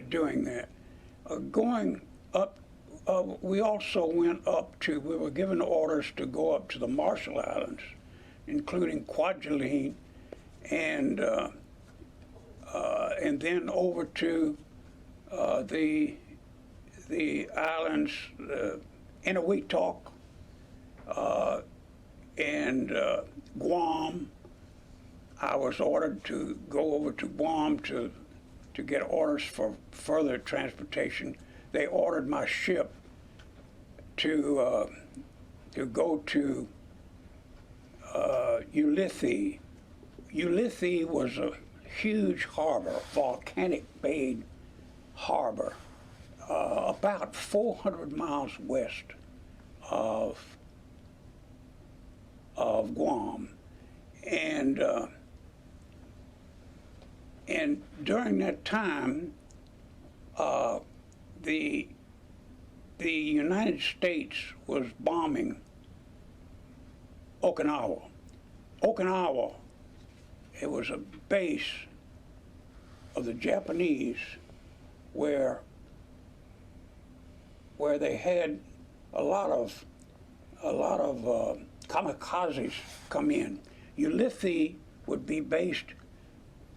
Doing that. Going up, we also went up to, we were given orders to go up to the Marshall Islands, including Kwajalein, and then over to the islands, Inuitok, and Guam. I was ordered to go over to Guam to get orders for further transportation. They ordered my ship to go to Ulithi. Ulithi was a huge harbor, volcanic bayed harbor, about 400 miles west of Guam, and during that time, the United States was bombing Okinawa. Okinawa, it was a base of the Japanese where they had a lot of kamikazes come in. Ulithi would be based.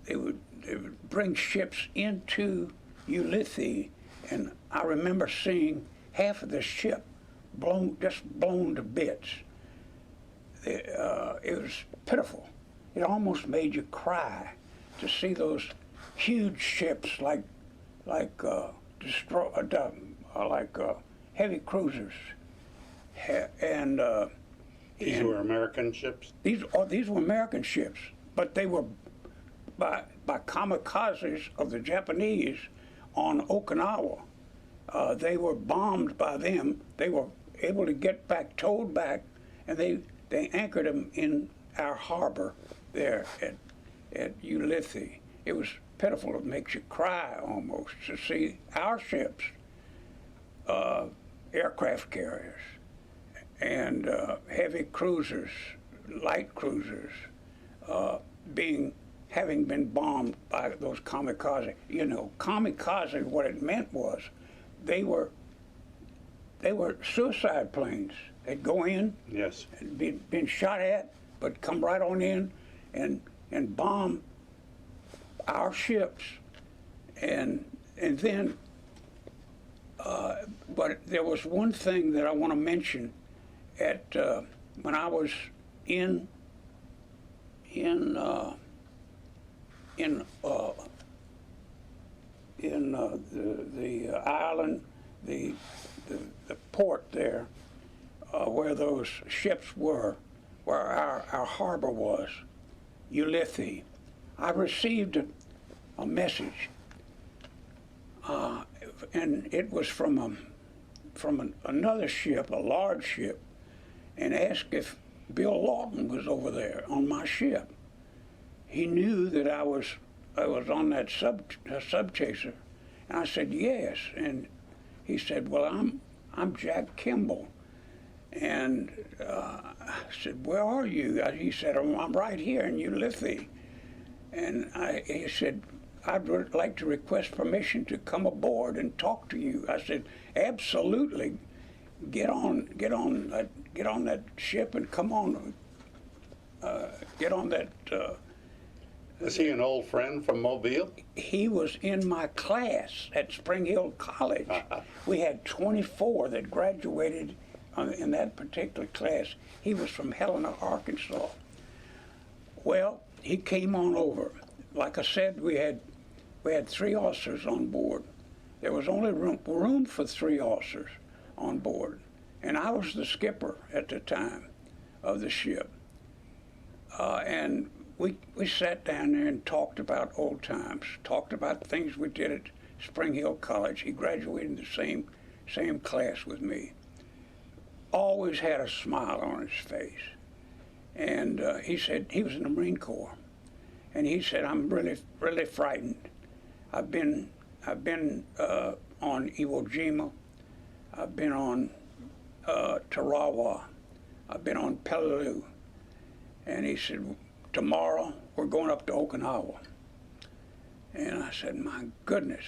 They would bring ships into Ulithi, and I remember seeing half of the ship blown to bits. It was pitiful. It almost made you cry to see those huge ships like heavy cruisers, and These were American ships? these were American ships, but they were by kamikazes of the Japanese on Okinawa. They were bombed by them. They were able to get back, towed back, and they anchored them in our harbor there at Ulithi. It was pitiful. It makes you cry almost to see our ships, aircraft carriers, and heavy cruisers, light cruisers, having been bombed by those kamikaze. You know, kamikaze, what it meant was they were suicide planes. They'd go in, Yes. and been shot at, but come right on in and bomb our ships, and then. But there was one thing that I want to mention. When I was in the island, the port there, where those ships were, where our harbor was, Ulithi, I received a message, and it was from another ship, a large ship, and asked if Bill Lauten was over there on my ship. He knew that I was on that Subchaser, and I said yes. And he said, "Well, I'm Jack Kimball." And I said, "Where are you?" He said, "I'm right here in Ulithi." And he said, "I'd like to request permission to come aboard and talk to you." I said, "Absolutely. Get on that ship and come on. Get on that." Was he an old friend from Mobile? He was in my class at Spring Hill College. We had 24 that graduated in that particular class. He was from Helena, Arkansas. Well, he came on over. Like I said, we had 3 officers on board. There was only room for 3 officers on board, and I was the skipper at the time of the ship. And we sat down there and talked about old times, talked about things we did at Spring Hill College. He graduated in the same class with me. Always had a smile on his face. And he said he was in the Marine Corps, and he said, "I'm really, really frightened. I've been on Iwo Jima. I've been on Tarawa. I've been on Peleliu." And he said, "Tomorrow we're going up to Okinawa." And I said, "My goodness,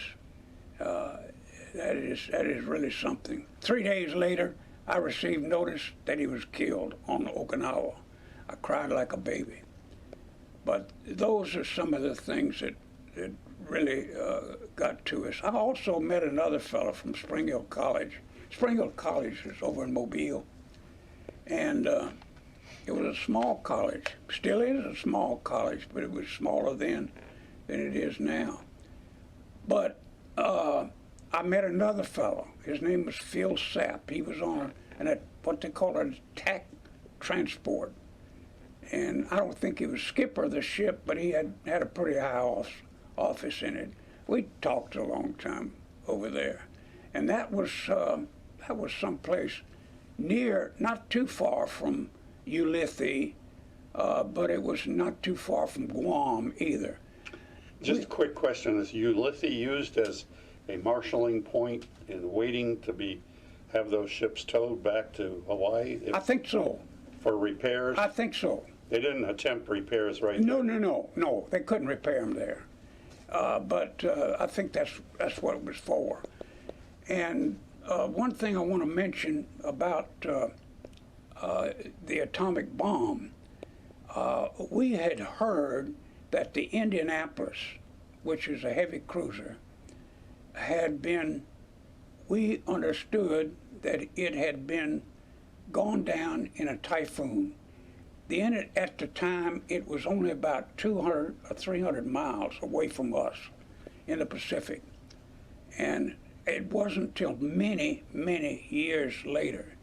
that is really something." 3 days later, I received notice that he was killed on Okinawa. I cried like a baby. But those are some of the things really got to us. I also met another fellow from Spring Hill College. Spring Hill College is over in Mobile, and it was a small college. Still is a small college, but it was smaller then than it is now. But I met another fellow. His name was Phil Sapp. He was on what they call an attack transport. And I don't think he was skipper of the ship, but he had a pretty high office in it. We talked a long time over there. And that was someplace near, not too far from Ulithi, but it was not too far from Guam either. Just a quick question, is Ulithi used as a marshalling point in waiting to have those ships towed back to Hawaii? I think so. For repairs? I think so. They didn't attempt repairs right there? No, they couldn't repair them there. But I think that's what it was for. And one thing I want to mention about the atomic bomb, we had heard that the Indianapolis, which is a heavy cruiser, we understood that it had been gone down in a typhoon. At the time, it was only about 200 or 300 miles away from us in the Pacific. And it wasn't until many, many years later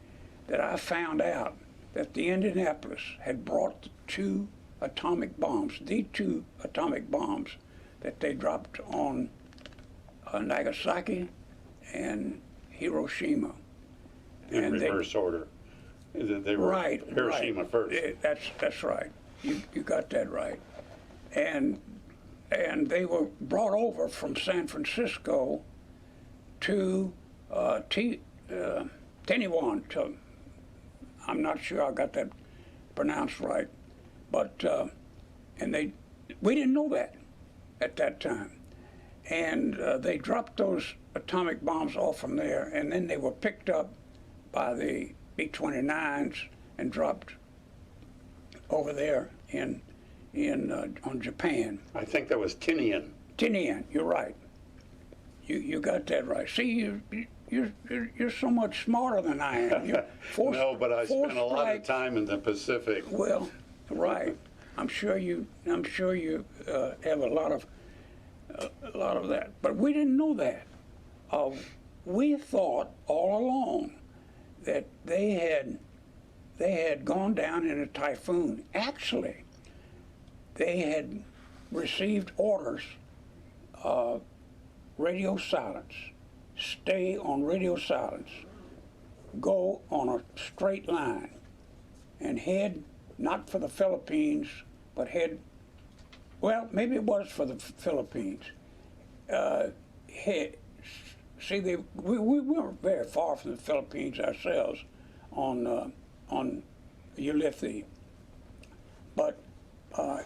that I found out that the Indianapolis had brought the two atomic bombs that they dropped on Nagasaki and Hiroshima. In reverse order. They were right, Hiroshima first. That's right. You got that right. And they were brought over from San Francisco to Taiwan. I'm not sure I got that pronounced right, but we didn't know that at that time. And they dropped those atomic bombs off from there, and then they were picked up by the B-29s and dropped over there on Japan. I think that was Tinian. Tinian, you're right. You got that right. See, you're so much smarter than I am. No, but I spent a lot of time in the Pacific. Well, right. I'm sure you have a lot of that. But we didn't know that. We thought all along that they had gone down in a typhoon. Actually, they had received orders, radio silence, stay on radio silence, go on a straight line, and head not for the Philippines, but maybe it was for the Philippines. We weren't very far from the Philippines ourselves on Ulithi, but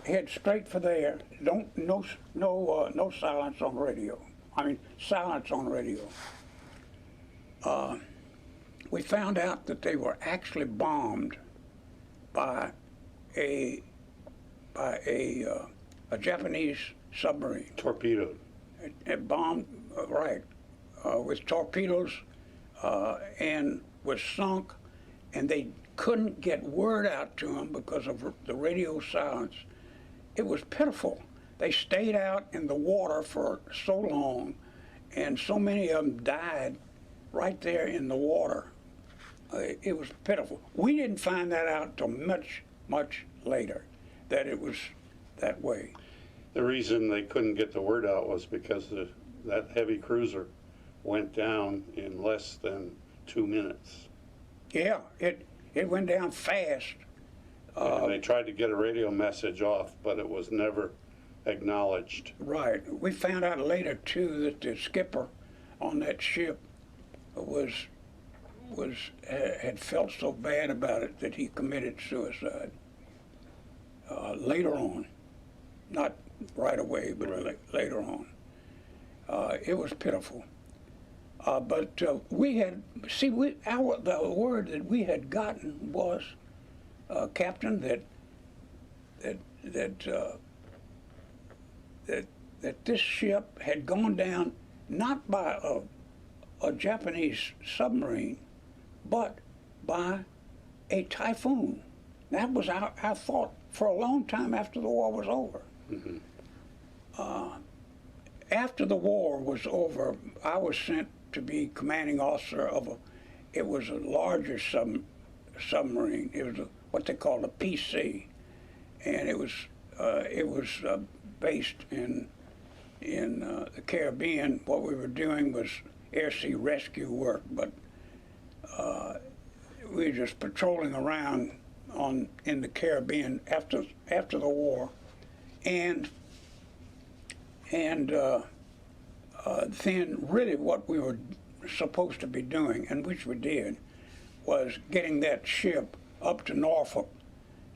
head straight for there. No silence on radio. I mean, silence on radio. We found out that they were actually bombed by a Japanese submarine. Torpedoed. It bombed, right, with torpedoes, and was sunk, and they couldn't get word out to them because of the radio silence. It was pitiful. They stayed out in the water for so long, and so many of them died right there in the water. It was pitiful. We didn't find that out until much, much later, that it was that way. The reason they couldn't get the word out was because that heavy cruiser went down in less than 2 minutes. Yeah, it went down fast. And they tried to get a radio message off, but it was never acknowledged. Right. We found out later too that the skipper on that ship had felt so bad about it that he committed suicide. Later on, not right away, but later on. It was pitiful. But we had the word that we had gotten was, Captain, that that this ship had gone down not by a Japanese submarine, but by a Typhoon. That was our thought for a long time after the war was over. Mm-hmm. After the war was over, I was sent to be commanding officer of it was a larger submarine. It was what they called a PC, and it was based in the Caribbean. What we were doing was air-sea rescue work, but we were just patrolling around in the Caribbean after the war, and then really what we were supposed to be doing, and which we did, was getting that ship up to Norfolk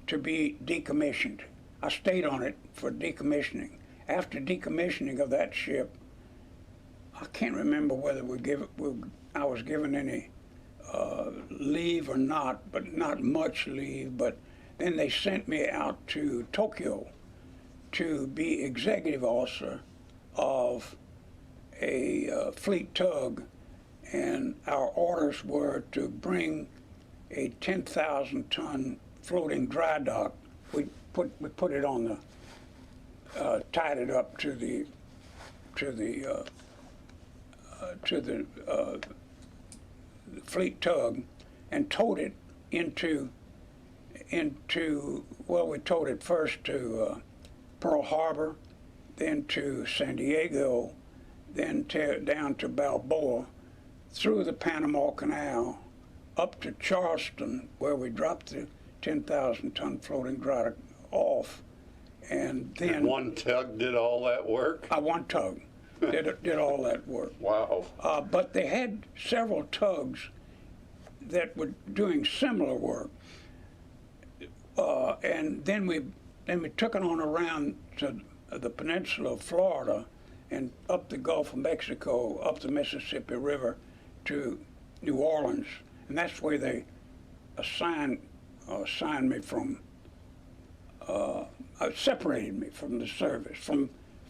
to be decommissioned. I stayed on it for decommissioning. After decommissioning of that ship, I can't remember whether I was given any leave or not, but not much leave. But then they sent me out to Tokyo to be executive officer of a fleet tug, and our orders were to bring a 10,000-ton floating dry dock. We put it on tied it up to the fleet tug, and towed it into we towed it first to Pearl Harbor, then to San Diego, then down to Balboa, through the Panama Canal, up to Charleston, where we dropped the 10,000-ton floating dry dock off, and then And one tug did all that work? one tug did all that work. Wow. But they had several tugs that were doing similar work, and then we took it on around to the peninsula of Florida and up the Gulf of Mexico, up the Mississippi River to New Orleans, and that's where they assigned me from. Separated me from the service,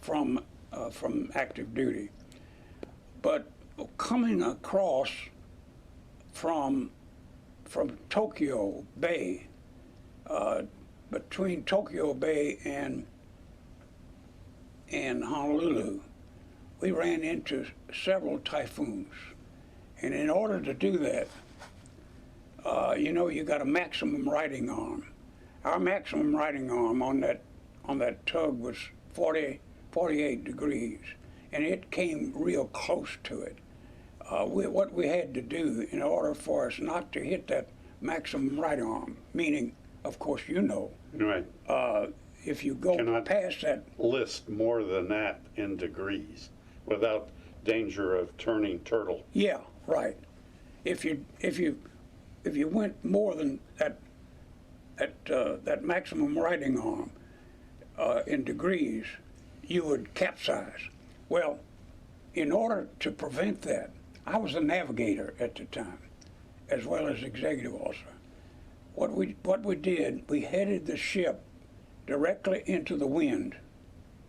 from active duty. But coming across from Tokyo Bay, between Tokyo Bay and Honolulu, we ran into several typhoons. And in order to do that, you got a maximum riding arm. Our maximum riding arm on that tug was 48 degrees, and it came real close to it. What we had to do in order for us not to hit that maximum riding arm, meaning, of course, Right. if you go Cannot past that, list more than that in degrees without danger of turning turtle. yeah, right. If you went more than that maximum riding arm in degrees, you would capsize. Well, in order to prevent that, I was a navigator at the time, as well as executive officer. What we did, we headed the ship directly into the wind,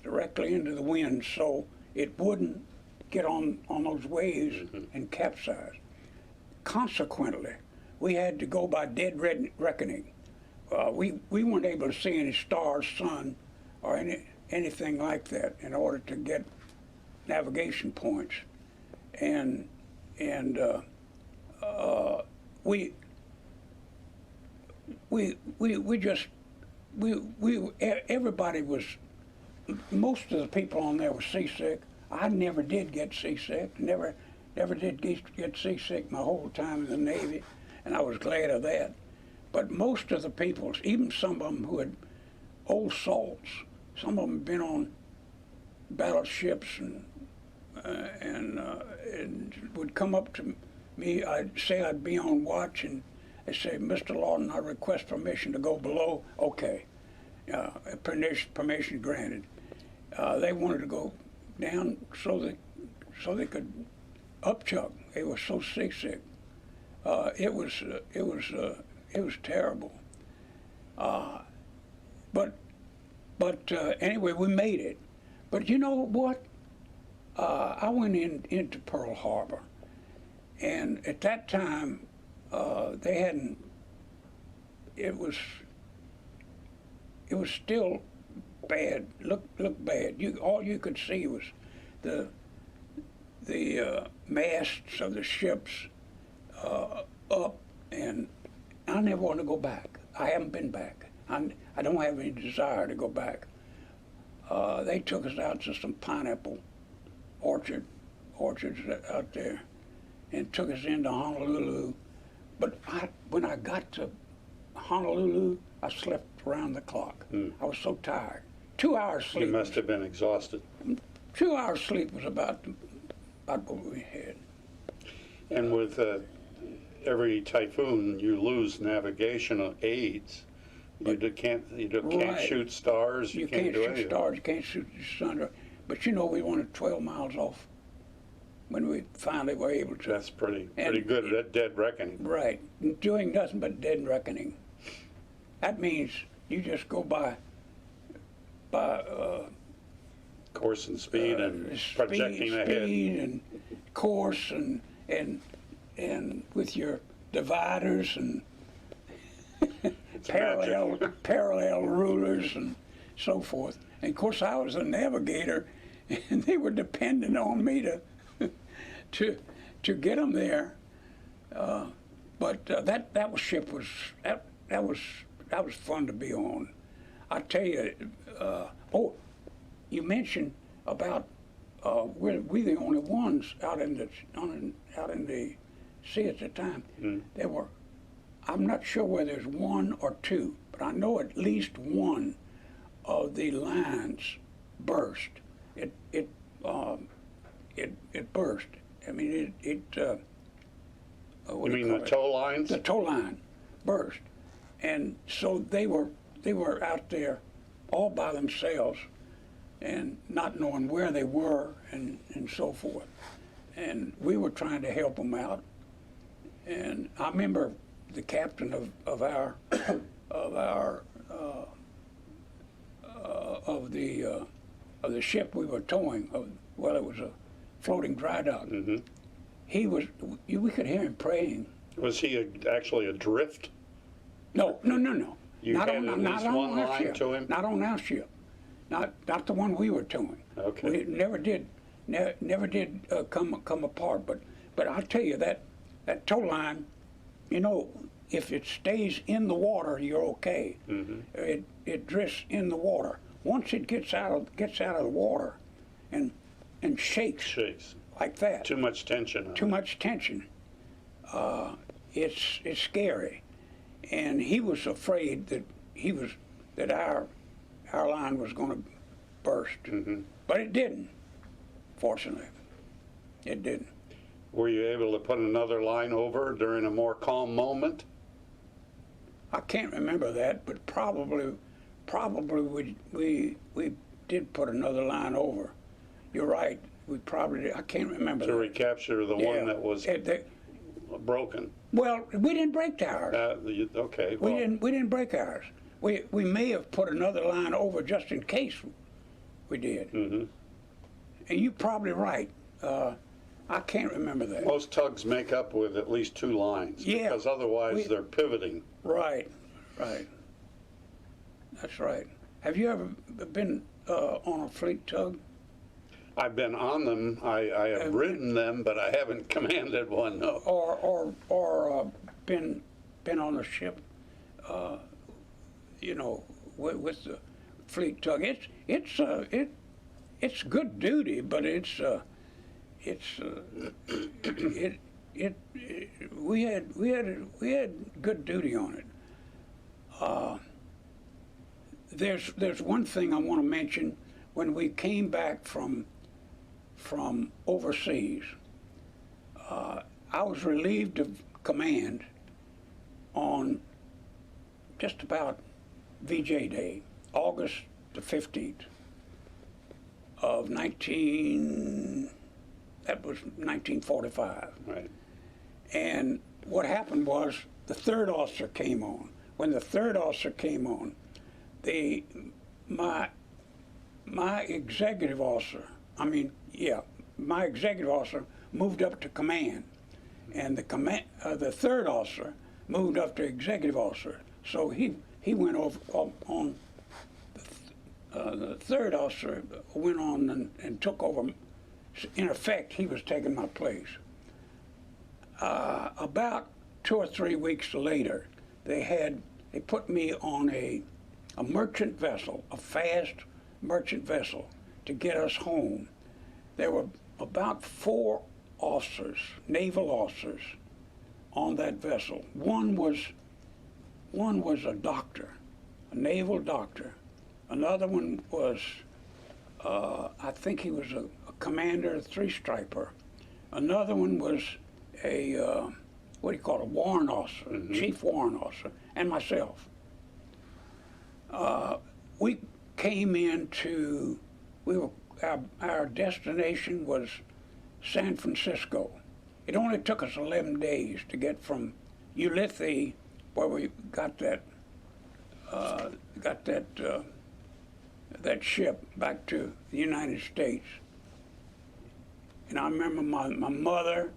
so it wouldn't get on those waves and capsize. Consequently, we had to go by dead reckoning. We weren't able to see any stars, sun, or anything like that in order to get navigation points, and everybody was, most of the people on there were seasick. I never did get seasick. Never did get seasick my whole time in the Navy, and I was glad of that. But most of the people, even some of them who had old salts, some of them had been on battleships and would come up to me. I'd say I'd be on watch, and they'd say, "Mr. Lauten, I request permission to go below." Okay, permission granted. They wanted to go down so they could upchuck. They were so seasick. It was terrible. But anyway, we made it. But you know what? I went into Pearl Harbor, and at that time, they hadn't. It was still bad. Look bad. All you could see was the masts of the ships up, and I never want to go back. I haven't been back. I don't have any desire to go back. They took us out to some pineapple orchards out there, and took us into Honolulu. But when I got to Honolulu, I slept around the clock. I was so tired. 2 hours sleep. You must have been exhausted. 2 hours sleep was about what we had. And with every typhoon, you lose navigational aids. Can't Right. shoot stars. You can't do shoot anything. stars. You can't shoot the sun. But you know, we wanted 12 miles off when we finally were able to. That's pretty And good at dead reckoning. Right. Doing nothing but dead reckoning. That means you just go by Course and speed and projecting ahead. Speed and course and with your dividers and parallel rulers and so forth. And of course, I was a navigator, and they were dependent on me to get them there. But that ship was that was fun to be on. I tell you. You mentioned about we the only ones out in the sea at the time. There were. I'm not sure whether there's one or two, but I know at least one of the lines burst. It burst. I mean it. You mean the tow lines? The tow line burst, and so they were out there all by themselves, and not knowing where they were and so forth. And we were trying to help them out. And I remember the captain of the ship we were towing. It was a floating dry dock. Mm-hmm. We could hear him praying. Was he actually adrift? No. You not had on, at not least on one our line ship. to him? Not on our ship. Not the one we were towing. Okay. We never did come apart. But I'll tell you that tow line, you know, if it stays in the water, you're okay. Mm-hmm. It drifts in the water. Once it gets out of the water, and shakes like that. Too much tension. Too much tension. It's scary, and he was afraid that our line was going to burst, but it didn't. Fortunately, it didn't. Were you able to put another line over during a more calm moment? I can't remember that, but probably we did put another line over. You're right. We probably did. I can't remember To that. recapture the one that was broken. Well, we didn't break ours. Okay. We didn't break ours. We may have put another line over just in case we did. Mm-hmm. And you're probably right. I can't remember that. Most tugs make up with at least two lines. Yeah. Because otherwise they're pivoting. Right. That's right. Have you ever been on a fleet tug? I've been on them. I have ridden them, but I haven't commanded one. No. Or been on a ship, you know, with the fleet tug. It's good duty, but we had good duty on it. There's one thing I want to mention. When we came back from overseas, I was relieved of command on just about VJ Day, August the 15th of 1945. Right. And what happened was the third officer came on. When the third officer came on, my my executive officer, my executive officer moved up to command, and the third officer moved up to executive officer. So he went over on the third officer went on and took over. In effect, he was taking my place. About 2 or 3 weeks later, they put me on a merchant vessel, a fast merchant vessel, to get us home. There were about 4 officers, naval officers, on that vessel. One was a doctor, a naval doctor. Another one was, I think he was a commander, a 3-striper. Another one was a warrant officer, chief warrant officer, and myself. We came into, our destination was San Francisco. It only took us 11 days to get from Ulithi, where we got that ship back to the United States. And I remember my mother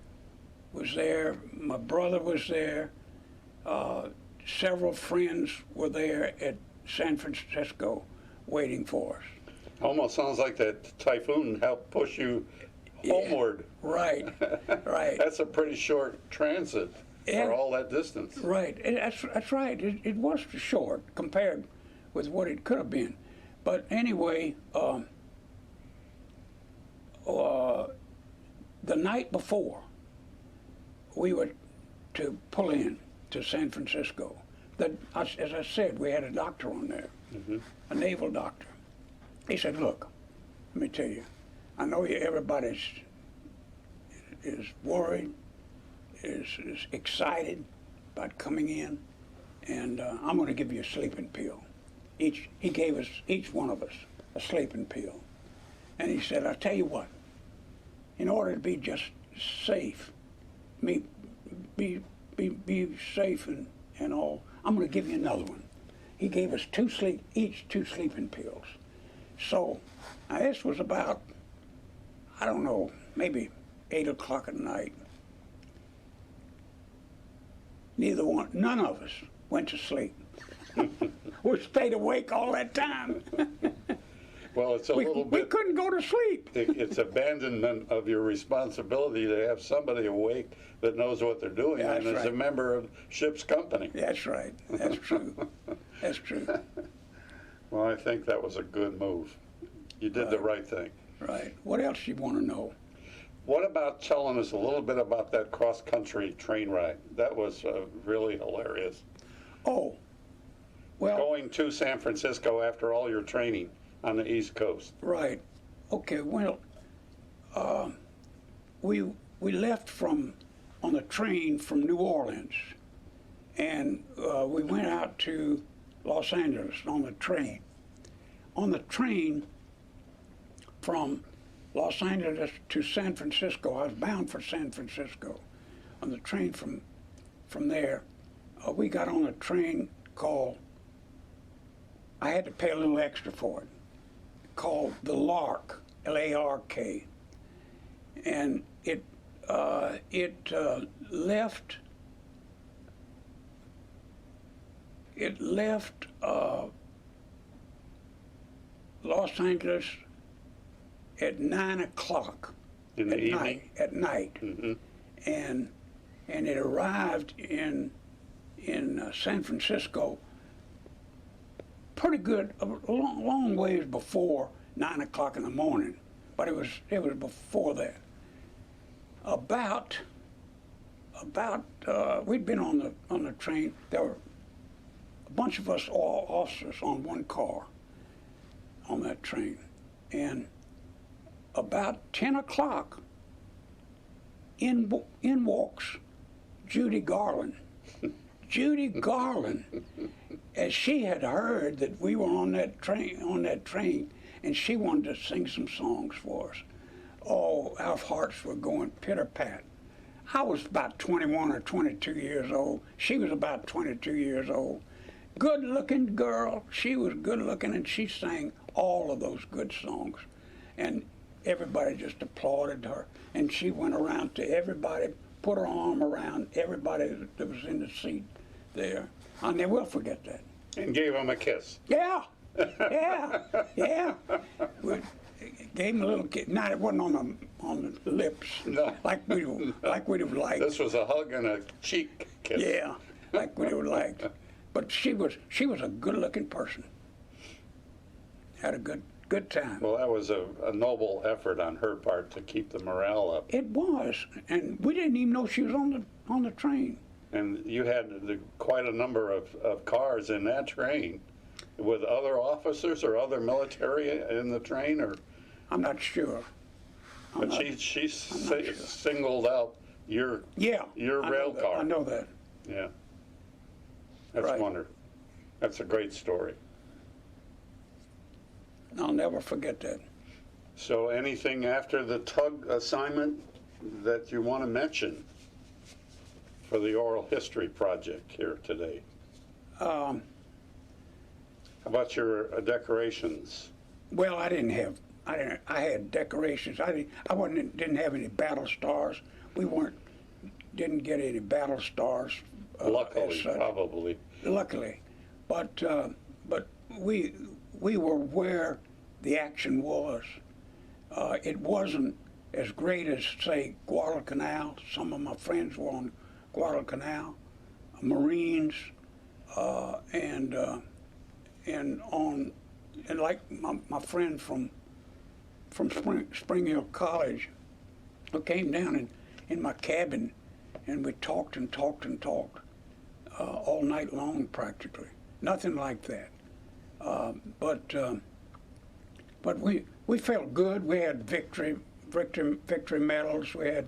was there, my brother was there, several friends were there at San Francisco waiting for us. Almost sounds like that Typhoon helped push you homeward. Right, right. That's a pretty short transit for all that distance. Right, that's right. It was short compared with what it could have been. But anyway, the night before, we were to pull in to San Francisco. As I said, we had a doctor on there, a naval doctor. He said, "Look, let me tell you, I know everybody is worried, is excited about coming in, and I'm going to give you a sleeping pill." He gave us, each one of us, a sleeping pill. And he said, "I'll tell you what, in order to be just safe, be safe and all, I'm going to give you another one." He gave us each two sleeping pills. So now this was about, I don't know, maybe 8 o'clock at night. None of us went to sleep. We stayed awake all that time. Well, it's a little bit. We couldn't go to sleep. It's abandonment of your responsibility to have somebody awake that knows what they're doing and is a member of ship's company. That's right. That's true. That's true. Well, I think that was a good move. You did the right thing. Right. What else do you want to know? What about telling us a little bit about that cross-country train ride? That was really hilarious. Oh, well. Going to San Francisco after all your training on the East Coast. Right. Okay, well, we left on the train from New Orleans, and we went out to Los Angeles on the train. On the train from Los Angeles to San Francisco, I was bound for San Francisco. On the train from there, we got on a train called, I had to pay a little extra for it, called the Lark, L-A-R-K. And it left Los Angeles at 9 o'clock in the evening? At night. Mm-hmm. And it arrived in San Francisco pretty good, a long ways before 9 o'clock in the morning, but it was before that. We'd been on the train. There were a bunch of us, all officers, on one car on that train, and about 10 o'clock, in walks Judy Garland. Judy Garland, as she had heard that we were on that train, and she wanted to sing some songs for us. Oh, our hearts were going pitter-pat. I was about 21 or 22 years old. She was about 22 years old. Good-looking girl. She was good-looking, and she sang all of those good songs. And everybody just applauded her. And she went around to everybody, put her arm around everybody that was in the seat there. I never will forget that. And gave him a kiss. Yeah, yeah. We gave him a little kiss. Not, it wasn't on the lips, No. like we'd have liked. This was a hug and a cheek kiss. Yeah, like we'd have liked. But she was a good-looking person. Had a good time. Well, that was a noble effort on her part to keep the morale up. It was, and we didn't even know she was on the train. And you had quite a number of cars in that train with other officers or other military in the train, or? I'm not sure. But she singled out your rail car. I know that. Yeah. That's Right. wonderful. That's a great story. I'll never forget that. So anything after the tug assignment that you want to mention for the oral history project here today? How about your decorations? Well, I had decorations. Didn't have any battle stars. Didn't get any battle stars. Luckily, probably. Luckily, but we were where the action was. It wasn't as great as, say, Guadalcanal. Some of my friends were on Guadalcanal, Marines, and like my friend from Spring Hill College, who came down in my cabin, and we talked and talked and talked all night long practically. Nothing like that. But we felt good. We had victory medals. We had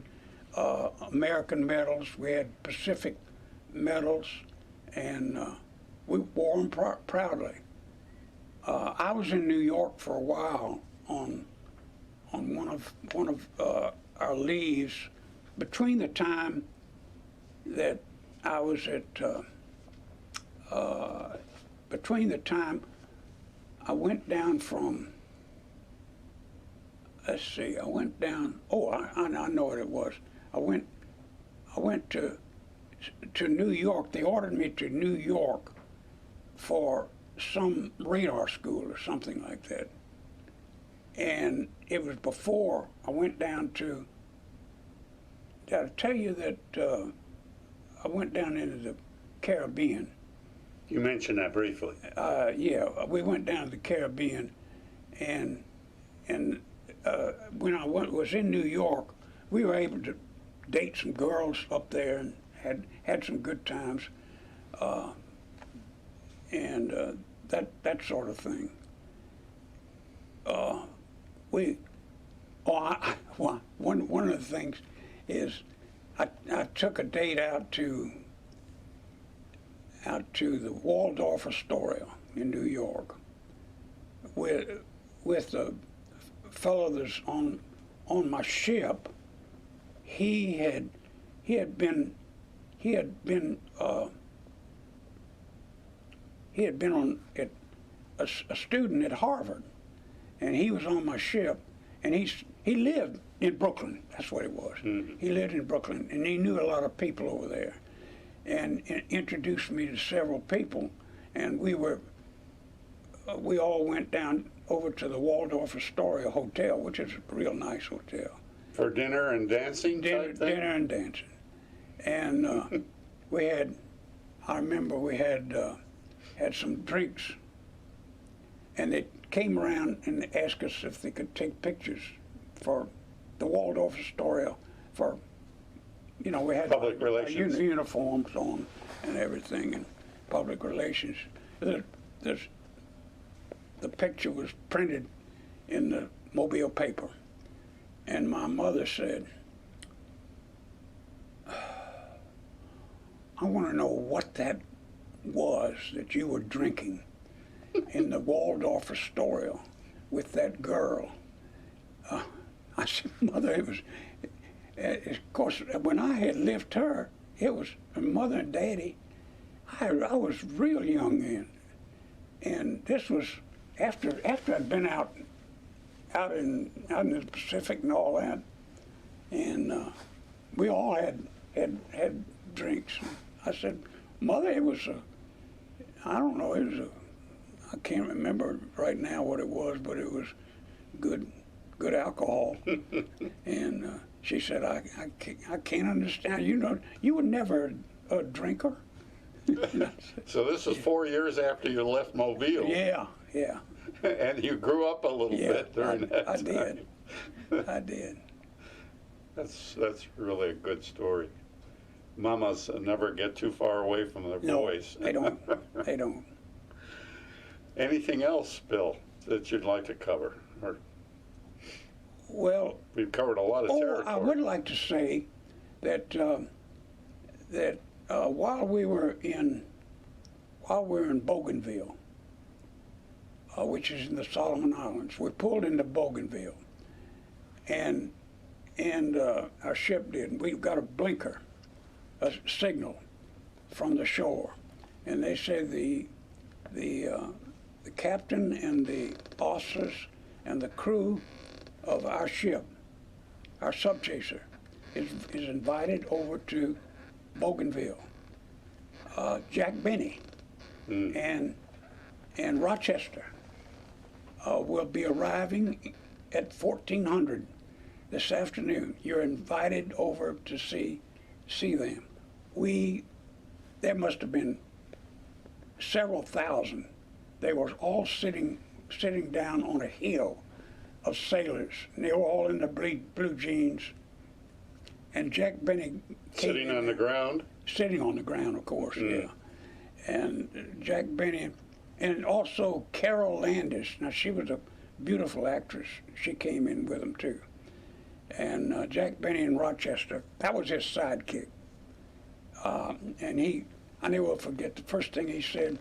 American medals. We had Pacific medals, and we wore them proudly. I was in New York for a while on one of our leaves between the time that I was between the time I went down from, let's see, I went down, I know what it was. I went to New York. They ordered me to New York for some radar school or something like that. And it was before I went down to, did I tell you that I went down into the Caribbean? You mentioned that briefly. Yeah, we went down to the Caribbean, and when I was in New York, we were able to date some girls up there and had some good times, and that sort of thing. One of the things is I took a date out to the Waldorf Astoria in New York with the fellow that's on my ship. He had been on a student at Harvard, and he was on my ship, and he lived in Brooklyn. That's what it was. Mm-hmm. He lived in Brooklyn, and he knew a lot of people over there, and introduced me to several people, and we all went down over to the Waldorf Astoria Hotel, which is a real nice hotel. For dinner and dancing? Dinner and dancing. And I remember we had some drinks, and they came around and asked us if they could take pictures for the Waldorf Astoria for, we had public relations uniforms on and everything, and public relations. The picture was printed in the Mobile paper, and my mother said, I want to know what that was that you were drinking in the Waldorf Astoria with that girl. I said, Mother, it was, of course, when I had left her, it was Mother and Daddy. I was real young then, and this was after I'd been out in the Pacific and all that, and we all had drinks. I said, Mother, it was I don't know, I can't remember right now what it was, but it was good alcohol. And she said, I can't understand. You know, you were never a drinker. So this was 4 years after you left Mobile. Yeah. And you grew up a little bit during that time. I did. That's really a good story. Mamas never get too far away from their boys. They don't. They don't. Anything else, Bill, that you'd like to cover? Or Well, we've covered a lot of territory. I would like to say that while we were in Bougainville, which is in the Solomon Islands, we pulled into Bougainville, and our ship did. We got a blinker, a signal from the shore, and they said the captain and the officers and the crew of our ship, our Subchaser, is invited over to Bougainville. Jack Benny and Rochester will be arriving at 1400 this afternoon. You're invited over to see them. There must have been several thousand. They were all sitting down on a hill of sailors, and they were all in the blue jeans. And Jack Benny Sitting on the ground? Sitting on the ground, of course, yeah. And Jack Benny, and also Carol Landis. Now, she was a beautiful actress. She came in with them, too. And Jack Benny in Rochester, that was his sidekick. And I never will forget, the first thing he said,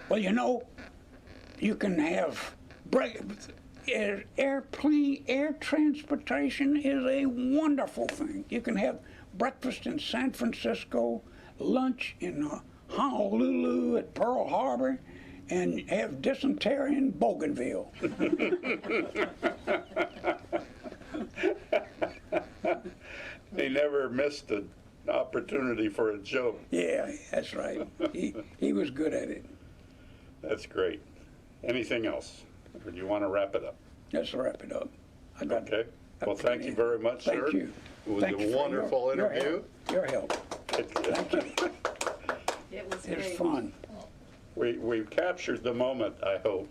well, you know, you can have air transportation is a wonderful thing. You can have breakfast in San Francisco, lunch in Honolulu at Pearl Harbor, and have dysentery in Bougainville. He never missed an opportunity for a joke. Yeah, that's right. He was good at it. That's great. Anything else? Or do you want to wrap it up? Let's wrap it up. Okay. Well, thank you very much, sir. Thank you. It was a wonderful interview. Your help. Thank you. It was It was great. fun. We've captured the moment, I hope,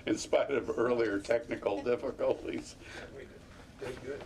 in spite of earlier technical difficulties. We did good.